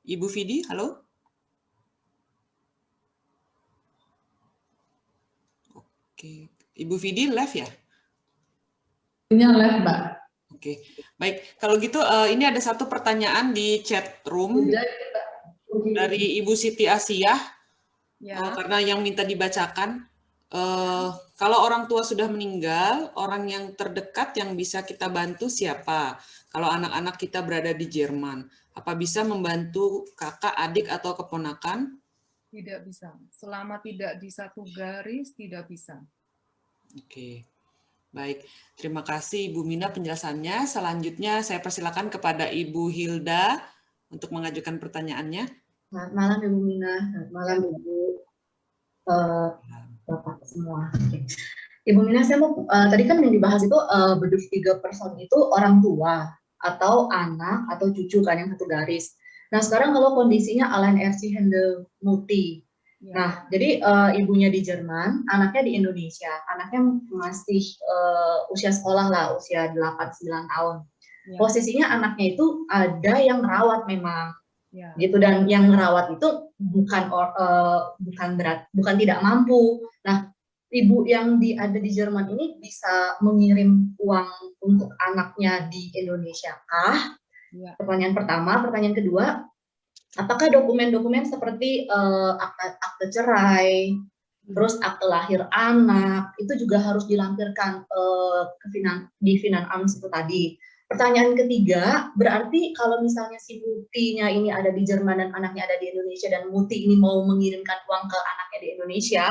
Ibu Vidi, halo? Oke, Ibu Vidi live ya? Ini live, Mbak. Oke, baik. Kalau gitu ini ada satu pertanyaan di chat room dari Ibu Siti Asiyah, karena yang minta dibacakan. Kalau orang tua sudah meninggal, orang yang terdekat yang bisa kita bantu siapa? Kalau anak-anak kita berada di Jerman, apa bisa membantu kakak, adik, atau keponakan? Tidak bisa. Selama tidak di satu garis, tidak bisa. Oke. Baik, terima kasih Ibu Mina penjelasannya. Selanjutnya saya persilakan kepada Ibu Hilda untuk mengajukan pertanyaannya. Selamat malam Ibu Mina, selamat malam Ibu Bapak semua. Ibu Mina, saya mau tadi kan yang dibahas itu bedug 3 person itu orang tua atau anak atau cucu kan yang satu garis. Nah sekarang kalau kondisinya Alain RC Hende Muti. Nah, jadi ibunya di Jerman, anaknya di Indonesia. Anaknya masih usia sekolah lah, usia 8-9 tahun. Posisinya anaknya itu ada yang merawat memang, gitu. Dan yang merawat itu bukan tidak mampu. Nah, ibu yang ada di Jerman ini bisa mengirim uang untuk anaknya di Indonesia kah? Pertanyaan pertama. Pertanyaan kedua, apakah dokumen-dokumen seperti akte cerai, terus akte lahir anak, itu juga harus dilampirkan di Finansamt itu tadi. Pertanyaan ketiga, berarti kalau misalnya si Mutinya ini ada di Jerman dan anaknya ada di Indonesia, dan Muti ini mau mengirimkan uang ke anaknya di Indonesia,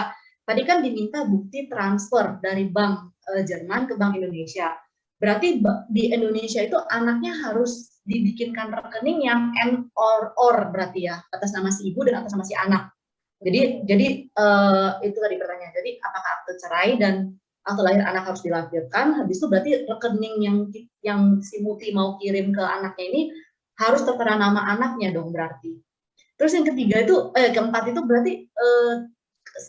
tadi kan diminta bukti transfer dari bank Jerman ke bank Indonesia. Berarti di Indonesia itu anaknya harus dibikinkan rekening yang or berarti ya, atas nama si ibu dan atas nama si anak. Jadi itu tadi pertanyaan. Jadi apakah akte cerai dan akte lahir anak harus dilampirkan? Habis itu berarti rekening yang si Muti mau kirim ke anaknya ini harus tertera nama anaknya dong berarti. Terus yang ketiga itu keempat itu berarti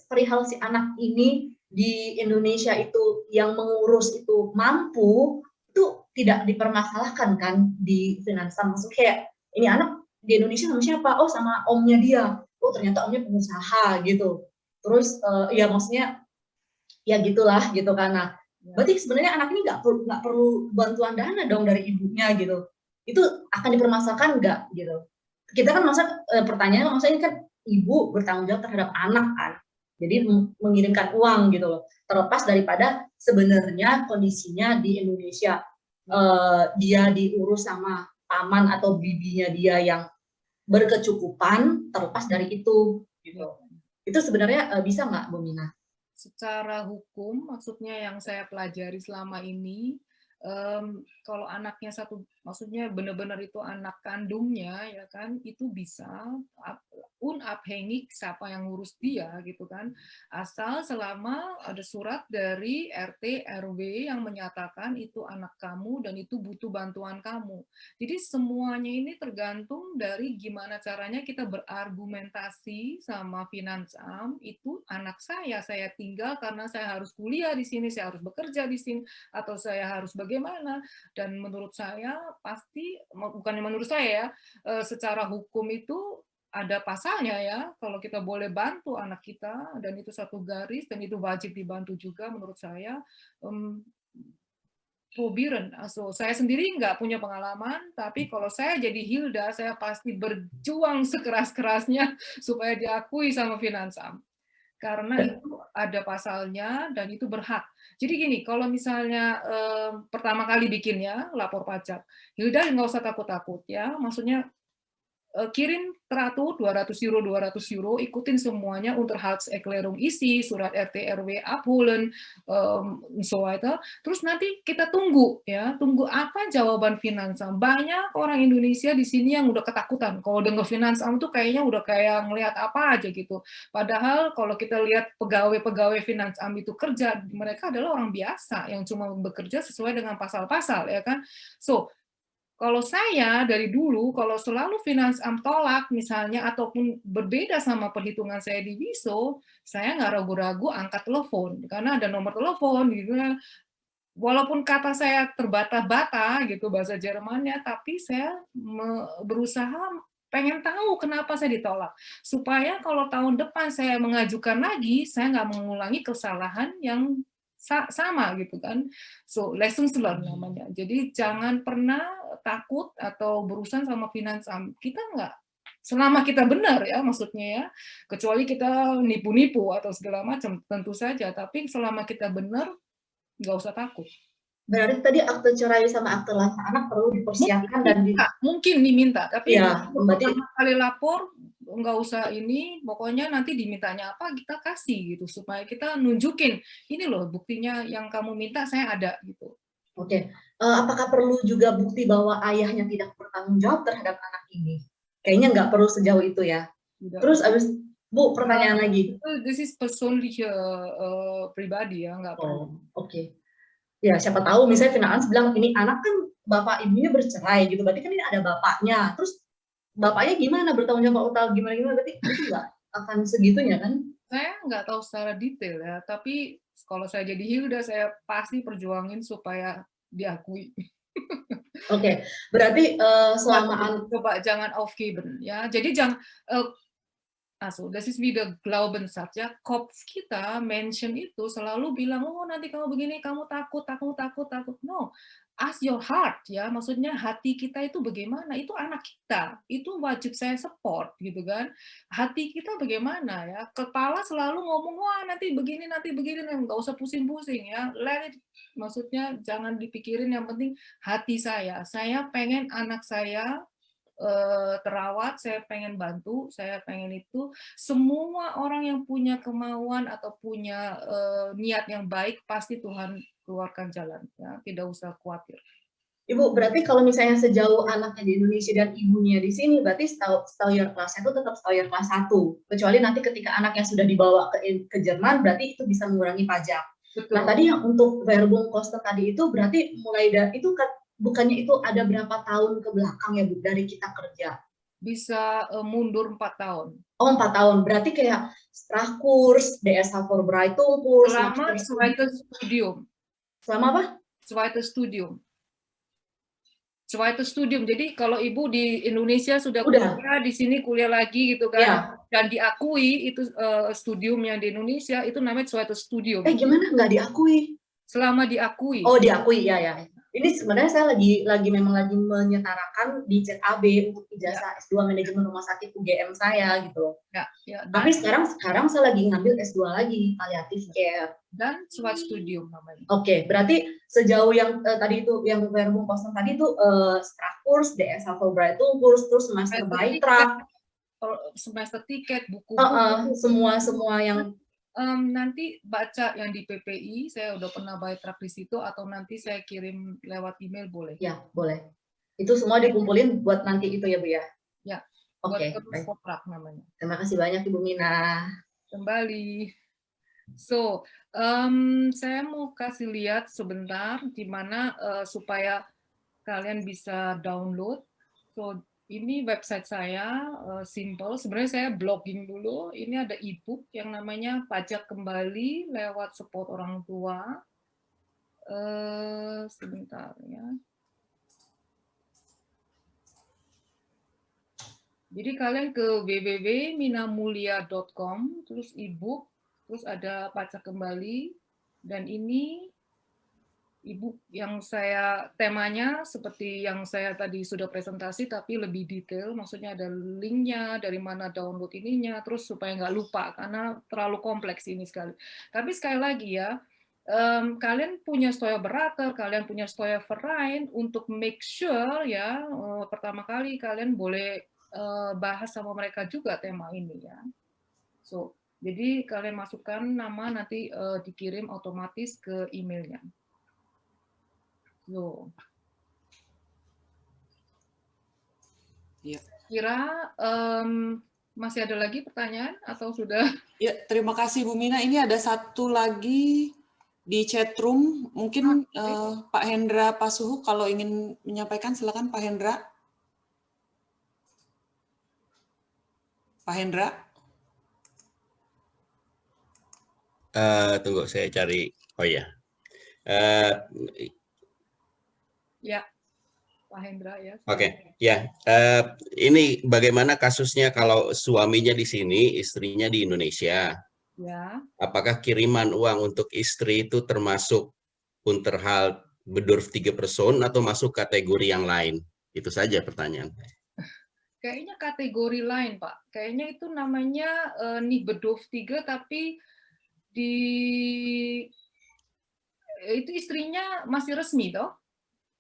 perihal si anak ini di Indonesia itu yang mengurus itu mampu, itu tidak dipermasalahkan kan di Finansamt. Maksudnya kayak ini anak di Indonesia sama siapa? Oh sama omnya dia. Oh ternyata omnya pengusaha gitu. Terus ya maksudnya ya gitulah gitu karena berarti sebenarnya anak ini nggak perlu bantuan dana dong dari ibunya gitu. Itu akan dipermasalahkan nggak gitu? Kita kan pertanyaan maksudnya kan ibu bertanggung jawab terhadap anak kan. Jadi mengirimkan uang gitu loh. Terlepas daripada sebenarnya kondisinya di Indonesia, dia diurus sama paman atau bibinya dia yang berkecukupan, terlepas dari itu gitu. Itu sebenarnya bisa nggak, Bu Mina? Secara hukum, maksudnya yang saya pelajari selama ini, kalau anaknya maksudnya benar-benar itu anak kandungnya, ya kan, itu bisa unabhängig siapa yang ngurus dia, gitu kan, asal selama ada surat dari RT RW yang menyatakan itu anak kamu dan itu butuh bantuan kamu. Jadi semuanya ini tergantung dari gimana caranya kita berargumentasi sama Finansamt, itu anak saya tinggal karena saya harus kuliah di sini, saya harus bekerja di sini, atau saya harus bagaimana. Dan menurut saya pasti, bukan menurut saya ya, secara hukum itu ada pasalnya ya, kalau kita boleh bantu anak kita, dan itu satu garis, dan itu wajib dibantu juga menurut saya, probiren. So, saya sendiri nggak punya pengalaman, tapi kalau saya jadi Hilda, saya pasti berjuang sekeras-kerasnya supaya diakui sama Finansamt. Karena itu ada pasalnya dan itu berhak. Jadi gini, kalau misalnya pertama kali bikin ya lapor pajak, Hilda nggak usah takut-takut ya, maksudnya kirim teratur 200 euro, ikutin semuanya Unterhaltserklärung isi, surat RT RW abholen, so weiter. Terus nanti kita tunggu ya, tunggu apa jawaban Finansamt. Banyak orang Indonesia di sini yang udah ketakutan kalau dengar Finansamt tuh kayaknya udah kayak ngelihat apa aja gitu. Padahal kalau kita lihat pegawai-pegawai Finansamt itu kerja, mereka adalah orang biasa yang cuma bekerja sesuai dengan pasal-pasal ya kan. So, kalau saya dari dulu, kalau selalu Finansamt tolak misalnya, ataupun berbeda sama perhitungan saya di WISO, saya nggak ragu-ragu angkat telepon, karena ada nomor telepon, gitu. Walaupun kata saya terbata-bata, gitu bahasa Jermannya, tapi saya berusaha pengen tahu kenapa saya ditolak. Supaya kalau tahun depan saya mengajukan lagi, saya nggak mengulangi kesalahan yang sama gitu kan. So, lessons learned namanya. Jadi jangan pernah takut atau berurusan sama Finansamt. Kita nggak, selama kita benar ya maksudnya ya, kecuali kita nipu-nipu atau segala macam, tentu saja. Tapi selama kita benar, nggak usah takut. Berarti tadi akte cerai sama akte lahir anak perlu dipersiapkan dan mungkin diminta, tapi ya, pertama kali lapor nggak usah ini, pokoknya nanti dimintanya apa kita kasih gitu, supaya kita nunjukin ini loh buktinya yang kamu minta saya ada gitu. Oke. Apakah perlu juga bukti bahwa ayahnya tidak bertanggung jawab terhadap anak ini? Kayaknya nggak perlu sejauh itu ya. Tidak. Terus abis Bu, pertanyaan lagi. This is persönliche pribadi ya, nggak perlu. Oke. Ya, siapa tahu misalnya Finansamt bilang ini anak kan bapak ibunya bercerai gitu, berarti kan ini ada bapaknya. Terus bapaknya gimana bertanggung jawab utang gimana berarti itu nggak akan segitunya kan? Saya nggak tahu secara detail ya, tapi kalau saya jadi Hilda saya pasti perjuangin supaya diakui. Oke, berarti selama coba jangan aufgeben ya. Jadi jangan also, das ist wieder Glaubenssatz ya. Kopf kita mention itu selalu bilang, oh nanti kamu begini, kamu takut. No, ask your heart ya. Maksudnya hati kita itu bagaimana? Itu anak kita, itu wajib saya support gitu kan. Hati kita bagaimana ya? Kepala selalu ngomong, wah nanti begini, nggak usah pusing-pusing ya. Let it, maksudnya jangan dipikirin. Yang penting hati saya. Saya pengen anak saya terawat, saya pengen bantu, saya pengen itu. Semua orang yang punya kemauan atau punya niat yang baik, pasti Tuhan keluarkan jalan. Ya, tidak usah khawatir. Ibu, berarti kalau misalnya sejauh anaknya di Indonesia dan ibunya di sini, berarti Steuer kelasnya itu tetap Steuer kelas 1. Kecuali nanti ketika anaknya sudah dibawa ke Jerman, berarti itu bisa mengurangi pajak. Betul. Nah, tadi yang untuk Werbungkosten tadi itu berarti mulai dari itu kan bukannya itu ada berapa tahun ke belakang ya Bu dari kita kerja? Bisa mundur 4 tahun. Oh, 4 tahun. Berarti kayak Sprachkurs, DSH Vorbereitungskurs, selama zweites Studium. Selama apa? Zweites Studium. Jadi kalau Ibu di Indonesia sudah kuliah, di sini kuliah lagi gitu kan. Ya. Dan diakui itu studium yang di Indonesia itu namanya Zweites Studium. Gimana nggak diakui? Selama diakui. Oh, diakui ya. Ini sebenarnya saya memang lagi menyetarakan di ZAB untuk ijazah S2 manajemen rumah sakit UGM saya gitu loh. Tapi sekarang saya lagi ngambil S2 lagi palliative care dan SWAT Studium namanya. Oke, berarti sejauh yang tadi itu yang verbum kosong tadi itu Strakurs, DSA Fulbright kurs, terus semester Baitra, semester tiket, buku, semua yang nanti baca yang di PPI, saya udah pernah buy track di situ, atau nanti saya kirim lewat email boleh? Ya, boleh. Itu semua dikumpulin buat nanti itu ya, Bu ya? Ya, oke. Kontrak namanya. Terima kasih banyak Ibu Mina. Kembali. So, saya mau kasih lihat sebentar gimana supaya kalian bisa download. So, ini website saya, simple. Sebenarnya saya blogging dulu. Ini ada e-book yang namanya Pajak Kembali lewat Support Orang Tua. Sebentar ya. Jadi kalian ke www.minamulia.com, terus e-book, terus ada Pajak Kembali, dan ini e-book yang temanya seperti yang saya tadi sudah presentasi, tapi lebih detail, maksudnya ada linknya, dari mana download ininya, terus supaya nggak lupa, karena terlalu kompleks ini sekali. Tapi sekali lagi ya, kalian punya Steuerberater, kalian punya Steuerverein, untuk make sure ya, pertama kali kalian boleh bahas sama mereka juga tema ini ya. So, jadi kalian masukkan nama, nanti dikirim otomatis ke emailnya. So, ya. Kira masih ada lagi pertanyaan atau sudah? Ya, terima kasih Bu Mina. Ini ada satu lagi di chat room. Mungkin Pak Hendra Pasuhu kalau ingin menyampaikan, silakan Pak Hendra. Pak Hendra. Tunggu saya cari. Oh ya. Ya, Pak Hendra ya. Oke, ya. Ini bagaimana kasusnya kalau suaminya di sini, istrinya di Indonesia? Ya. Apakah kiriman uang untuk istri itu termasuk Unterhalt Bedurf 3 Person atau masuk kategori yang lain? Itu saja pertanyaan. Kayaknya kategori lain, Pak. Kayaknya itu namanya nih Bedurf 3, tapi itu istrinya masih resmi, toh?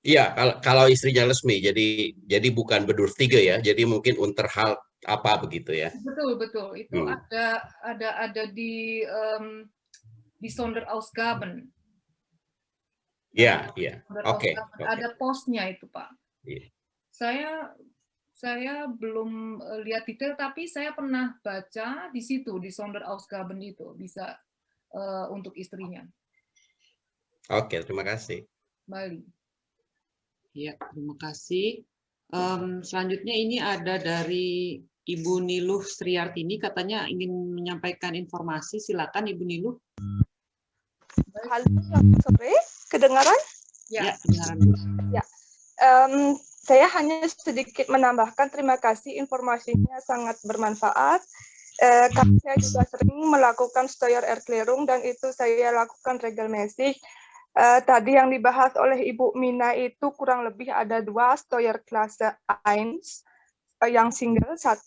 Iya, kalau istrinya resmi, jadi bukan Bedurf 3 ya, jadi mungkin Unterhalt apa begitu ya? Betul. Itu ada di Sonderausgaben. Iya. Oke. Ada posnya itu, Pak. Iya. Saya belum lihat detail, tapi saya pernah baca di situ, di Sonderausgaben itu, bisa untuk istrinya. Oke, terima kasih. Bali. Ya, terima kasih. Selanjutnya ini ada dari Ibu Niluh Sriartini, katanya ingin menyampaikan informasi. Silakan Ibu Niluh. Halo, selamat sore. Kedengaran? Ya, kedengaran. Ya. Saya hanya sedikit menambahkan, terima kasih, informasinya sangat bermanfaat. Karena saya juga sering melakukan Steuererklärung dan itu saya lakukan regelmäßig. Tadi yang dibahas oleh Ibu Mina itu kurang lebih ada 2, Steuerklasse 1 yang single 1,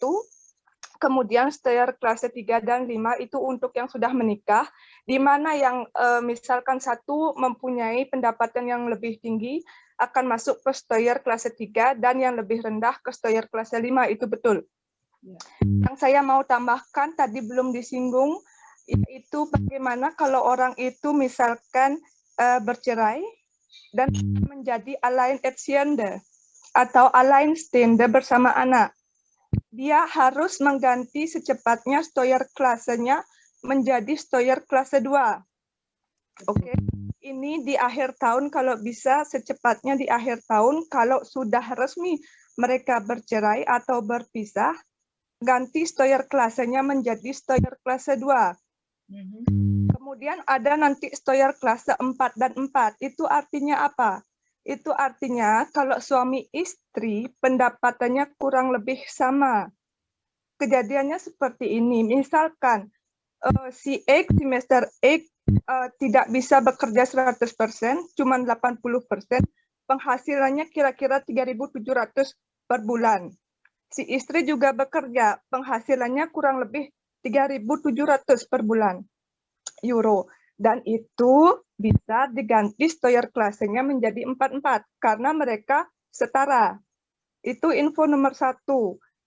kemudian Steuerklasse 3 dan 5 itu untuk yang sudah menikah, di mana yang misalkan 1 mempunyai pendapatan yang lebih tinggi akan masuk ke Steuerklasse 3 dan yang lebih rendah ke Steuerklasse 5, itu betul. Ya. Yang saya mau tambahkan tadi belum disinggung, yaitu bagaimana kalau orang itu misalkan bercerai dan menjadi alleinerziehende atau alleinstehende bersama anak. Dia harus mengganti secepatnya Steuerklasse-nya menjadi Steuerklasse 2. Oke, ini di akhir tahun, kalau bisa secepatnya di akhir tahun, kalau sudah resmi mereka bercerai atau berpisah, ganti Steuerklasse-nya menjadi Steuerklasse 2. Kemudian ada nanti Steuerklasse 4 dan 4. Itu artinya apa? Itu artinya kalau suami istri pendapatannya kurang lebih sama. Kejadiannya seperti ini. Misalkan si X, semester X tidak bisa bekerja 100%, cuma 80%, penghasilannya kira-kira 3.700 per bulan. Si istri juga bekerja, penghasilannya kurang lebih 3.700 per bulan euro. Dan itu bisa diganti Steuerklasse-nya menjadi 4-4 karena mereka setara. Itu info nomor 1.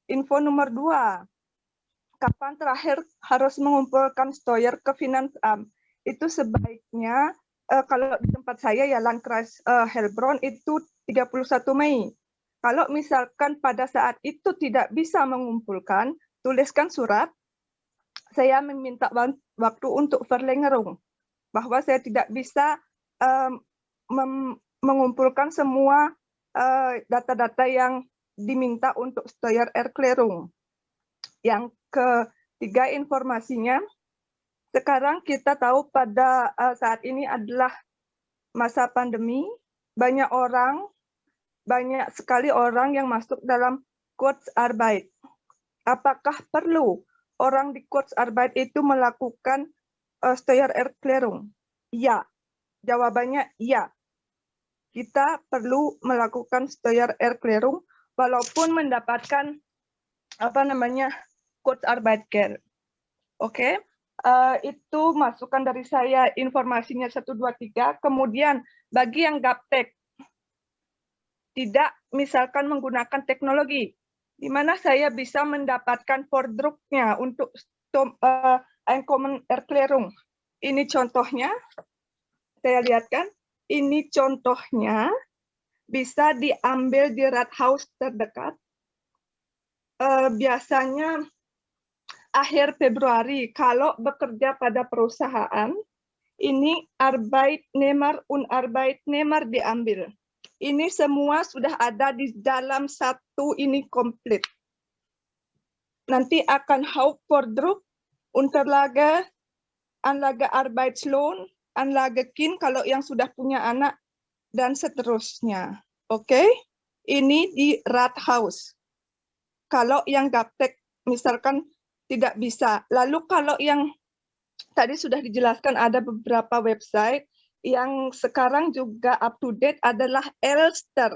Info nomor 2. Kapan terakhir harus mengumpulkan Steuer ke Finanzamt? Itu sebaiknya kalau di tempat saya ya Landkreis Heilbronn itu 31 Mei. Kalau misalkan pada saat itu tidak bisa mengumpulkan, tuliskan surat, saya meminta waktu untuk Verlängerung, bahwa saya tidak bisa mengumpulkan semua data-data yang diminta untuk Steuererklärung. Yang ketiga informasinya, sekarang kita tahu pada saat ini adalah masa pandemi, banyak sekali orang yang masuk dalam Kurzarbeit. Apakah perlu orang di Kurzarbeit itu melakukan Steuererklärung? Ya, jawabannya ya. Kita perlu melakukan Steuererklärung walaupun mendapatkan Kurzarbeitgeld. Oke, itu masukan dari saya, informasinya 1, 2, 3. Kemudian bagi yang gaptek tidak misalkan menggunakan teknologi, di mana saya bisa mendapatkan Vordruknya untuk Einkommenerklärung. Ini contohnya, saya lihatkan. Ini contohnya bisa diambil di Rathaus terdekat. Biasanya akhir Februari, kalau bekerja pada perusahaan, ini Arbeitnehmer und Arbeitnehmer diambil. Ini semua sudah ada di dalam satu ini komplit. Nanti akan Hauptvordruk, Unterlage, Anlage Arbeitslohn, Anlage Kind kalau yang sudah punya anak, dan seterusnya. Oke, ini di Rathaus. Kalau yang gaptek misalkan tidak bisa. Lalu kalau yang tadi sudah dijelaskan ada beberapa website yang sekarang juga up to date adalah Elster.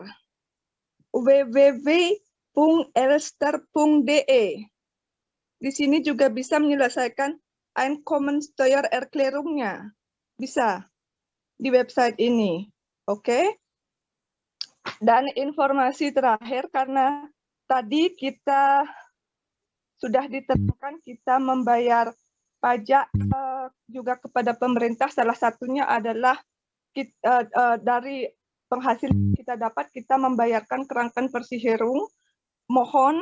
www.elster.de. Di sini juga bisa menyelesaikan Einkommensteuererklärungnya. Bisa di website ini. Oke. Dan informasi terakhir, karena tadi kita sudah ditentukan kita membayar pajak juga kepada pemerintah, salah satunya adalah dari penghasilan kita dapat, kita membayarkan Krankenversicherung. Mohon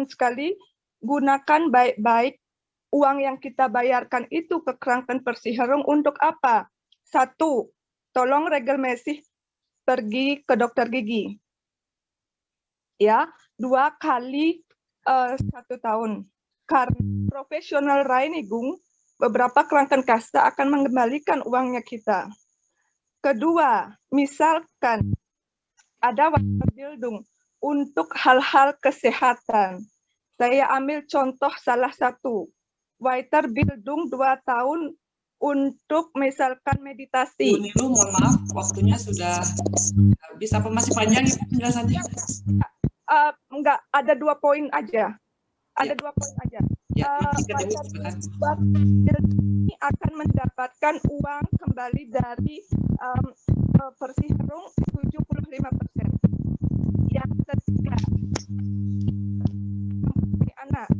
sekali gunakan baik-baik uang yang kita bayarkan itu ke Krankenversicherung untuk apa? 1, tolong regelmäßig pergi ke dokter gigi. Ya, 2 kali 1 tahun. Karena profesional Reinigung, beberapa Krankenkasse akan mengembalikan uangnya kita. Kedua, misalkan ada Weiterbildung untuk hal-hal kesehatan. Saya ambil contoh salah satu. Weiterbildung 2 tahun untuk misalkan meditasi. Bu Nilu, mohon maaf, waktunya sudah habis. Apa masih panjang Ibu penjelasannya? Enggak, ada 2 poin aja. Ada 2 poin aja. Ini akan mendapatkan uang kembali dari Versicherung 75%. Yang ketiga, anak.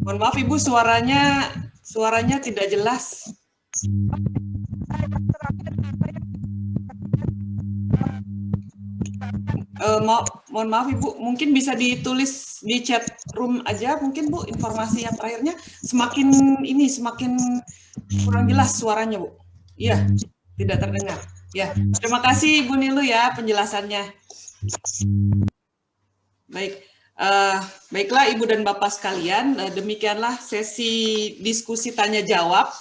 Mohon maaf Ibu, suaranya tidak jelas. Mohon maaf Ibu, mungkin bisa ditulis di chat room aja mungkin Bu, informasi yang terakhirnya. Semakin kurang jelas suaranya Bu. Iya, tidak terdengar. Ya, terima kasih Ibu Nilu ya penjelasannya. Baik. Baiklah Ibu dan Bapak sekalian, demikianlah sesi diskusi tanya jawab.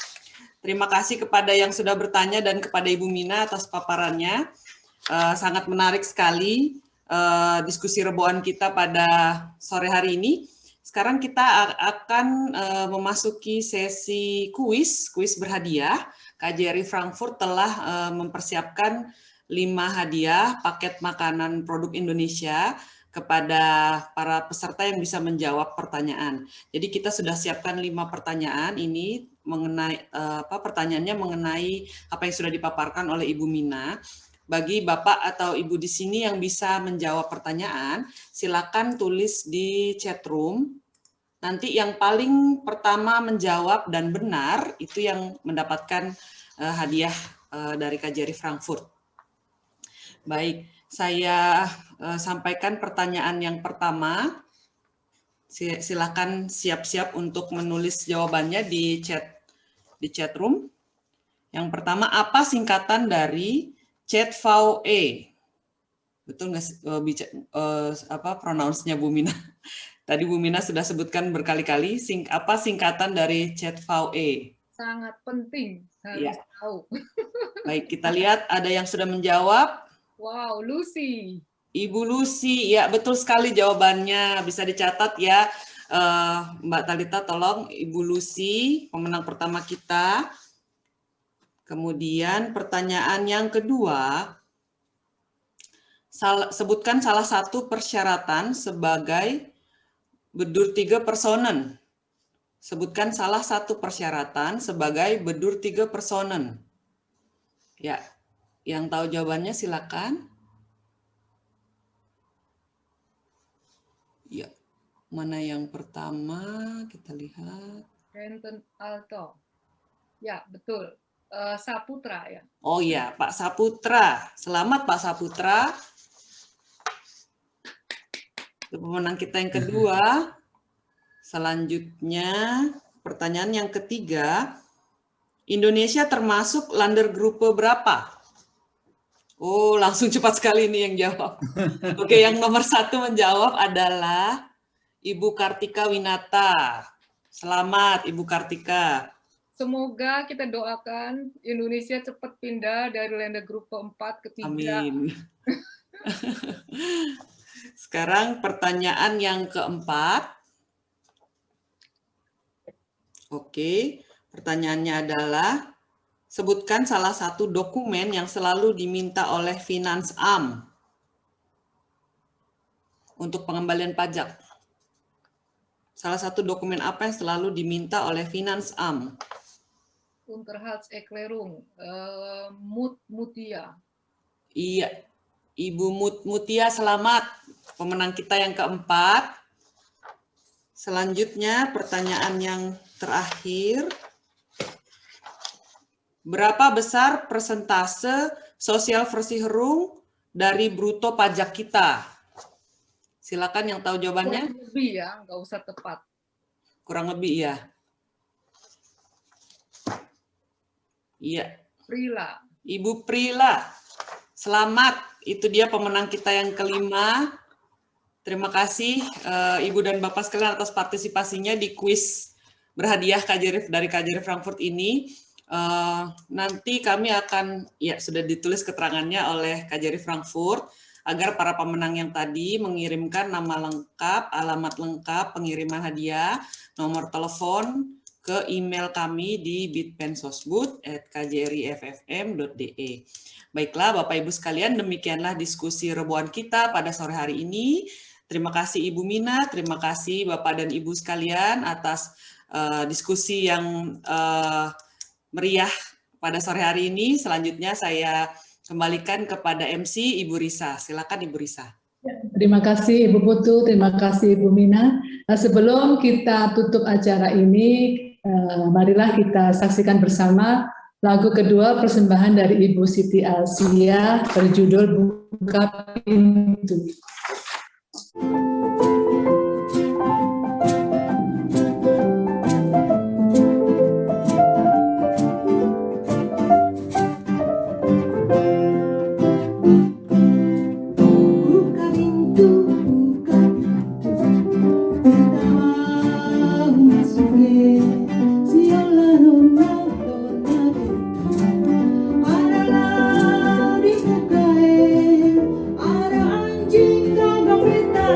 Terima kasih kepada yang sudah bertanya dan kepada Ibu Mina atas paparannya. Sangat menarik sekali diskusi reboan kita pada sore hari ini. Sekarang kita akan memasuki sesi kuis berhadiah. KJRI Frankfurt telah mempersiapkan 5 hadiah paket makanan produk Indonesia kepada para peserta yang bisa menjawab pertanyaan. Jadi kita sudah siapkan 5 pertanyaan ini mengenai pertanyaannya mengenai apa yang sudah dipaparkan oleh Ibu Mina. Bagi Bapak atau Ibu di sini yang bisa menjawab pertanyaan, silakan tulis di chat room. Nanti yang paling pertama menjawab dan benar itu yang mendapatkan hadiah dari KJRI Frankfurt. Baik, saya sampaikan pertanyaan yang pertama. Silakan siap-siap untuk menulis jawabannya di chat room. Yang pertama, apa singkatan dari ZVE? Betul nggak pronounce-nya Bu Mina? Tadi Bu Mina sudah sebutkan berkali-kali. Apa singkatan dari ZVE? Sangat penting, harus tahu. Baik, kita lihat ada yang sudah menjawab. Wow, Lucy. Ibu Lucy, ya betul sekali jawabannya. Bisa dicatat ya, Mbak Talita, tolong Ibu Lucy, pemenang pertama kita. Kemudian pertanyaan yang kedua, sebutkan salah satu persyaratan sebagai bedur 3 personen. Sebutkan salah satu persyaratan sebagai bedur 3 personen. Ya, yang tahu jawabannya silakan. Ya, mana yang pertama? Kita lihat. Renton Alto. Ya, betul. Saputra ya. Oh ya, Pak Saputra. Selamat Pak Saputra. Itu pemenang kita yang kedua. Selanjutnya, pertanyaan yang ketiga. Indonesia termasuk Ländergruppe berapa? Oh, langsung cepat sekali ini yang jawab. Oke, yang nomor 1 menjawab adalah Ibu Kartika Winata. Selamat Ibu Kartika. Semoga kita doakan Indonesia cepat pindah dari Ländergruppe 4 ke 3. Amin. Sekarang pertanyaan yang keempat. Oke, pertanyaannya adalah sebutkan salah satu dokumen yang selalu diminta oleh Finansamt untuk pengembalian pajak. Salah satu dokumen apa yang selalu diminta oleh Finansamt? Unterhaltserklärung, Mutia. Iya, Ibu Mutia, selamat. Pemenang kita yang keempat. Selanjutnya pertanyaan yang terakhir. Berapa besar persentase Sozialversicherung dari bruto pajak kita? Silakan yang tahu jawabannya. Kurang lebih ya, nggak usah tepat. Kurang lebih ya. Iya. Prila. Ibu Prila, selamat. Itu dia pemenang kita yang kelima. Terima kasih Ibu dan Bapak sekalian atas partisipasinya di kuis berhadiah dari KJRI Frankfurt ini. Nanti kami akan, ya sudah ditulis keterangannya oleh KJRI Frankfurt, agar para pemenang yang tadi mengirimkan nama lengkap, alamat lengkap, pengiriman hadiah, nomor telepon ke email kami di bitpensosbud@kjriffm.de. Baiklah Bapak Ibu sekalian, demikianlah diskusi rebuan kita pada sore hari ini. Terima kasih Ibu Mina, terima kasih Bapak dan Ibu sekalian atas diskusi yang meriah pada sore hari ini. Selanjutnya saya kembalikan kepada MC Ibu Risa. Silakan Ibu Risa. Terima kasih Ibu Putu, terima kasih Ibu Mina. Sebelum kita tutup acara ini, marilah kita saksikan bersama lagu kedua persembahan dari Ibu Siti Alsia berjudul Buka Pintu. Ara anjing kagak betah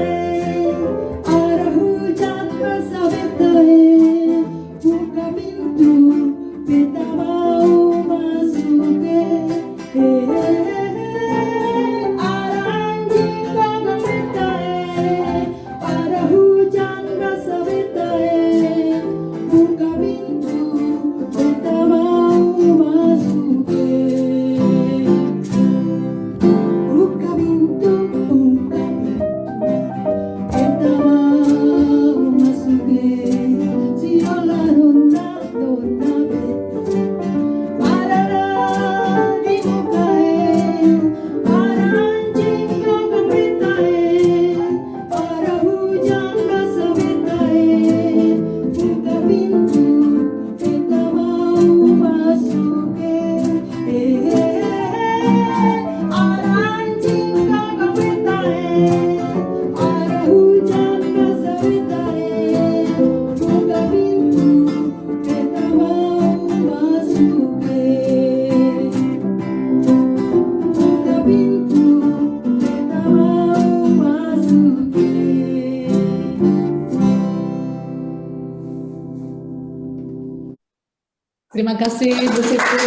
Terima kasih Bu Siti.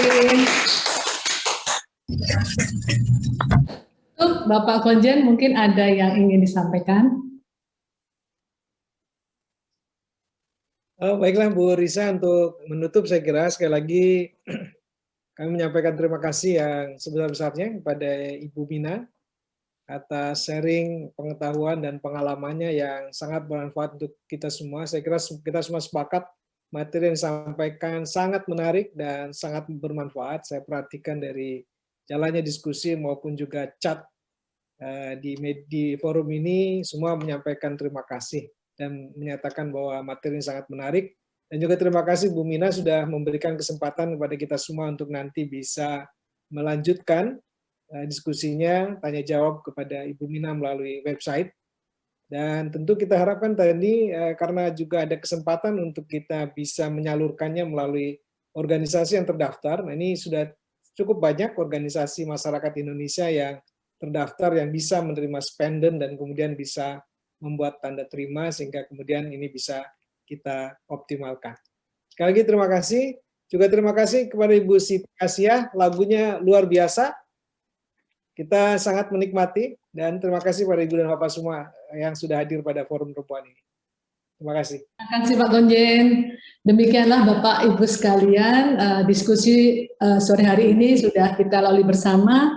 Bapak Konjen, mungkin ada yang ingin disampaikan? Baiklah Bu Risa, untuk menutup saya kira sekali lagi kami menyampaikan terima kasih yang sebesar-besarnya kepada Ibu Mina atas sharing pengetahuan dan pengalamannya yang sangat bermanfaat untuk kita semua. Saya kira kita semua sepakat materi yang disampaikan sangat menarik dan sangat bermanfaat. Saya perhatikan dari jalannya diskusi maupun juga chat di forum ini, semua menyampaikan terima kasih dan menyatakan bahwa materi ini sangat menarik. Dan juga terima kasih Bu Mina sudah memberikan kesempatan kepada kita semua untuk nanti bisa melanjutkan diskusinya, tanya jawab kepada Ibu Mina melalui website. Dan tentu kita harapkan tadi karena juga ada kesempatan untuk kita bisa menyalurkannya melalui organisasi yang terdaftar. Nah, ini sudah cukup banyak organisasi masyarakat Indonesia yang terdaftar yang bisa menerima spenden dan kemudian bisa membuat tanda terima sehingga kemudian ini bisa kita optimalkan. Sekali lagi terima kasih. Juga terima kasih kepada Ibu Siti Asia, lagunya luar biasa. Kita sangat menikmati dan terima kasih pada Ibu dan Bapak semua yang sudah hadir pada forum perempuan ini. Terima kasih. Terima kasih Pak Konjen. Demikianlah Bapak Ibu sekalian, diskusi sore hari ini sudah kita lalui bersama.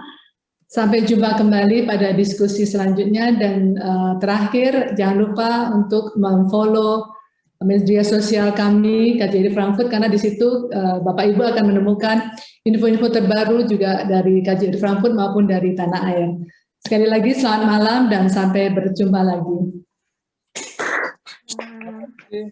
Sampai jumpa kembali pada diskusi selanjutnya dan terakhir jangan lupa untuk memfollow media sosial kami KJRI Frankfurt karena di situ Bapak Ibu akan menemukan info-info terbaru juga dari KJRI Frankfurt maupun dari tanah air. Sekali lagi selamat malam dan sampai berjumpa lagi.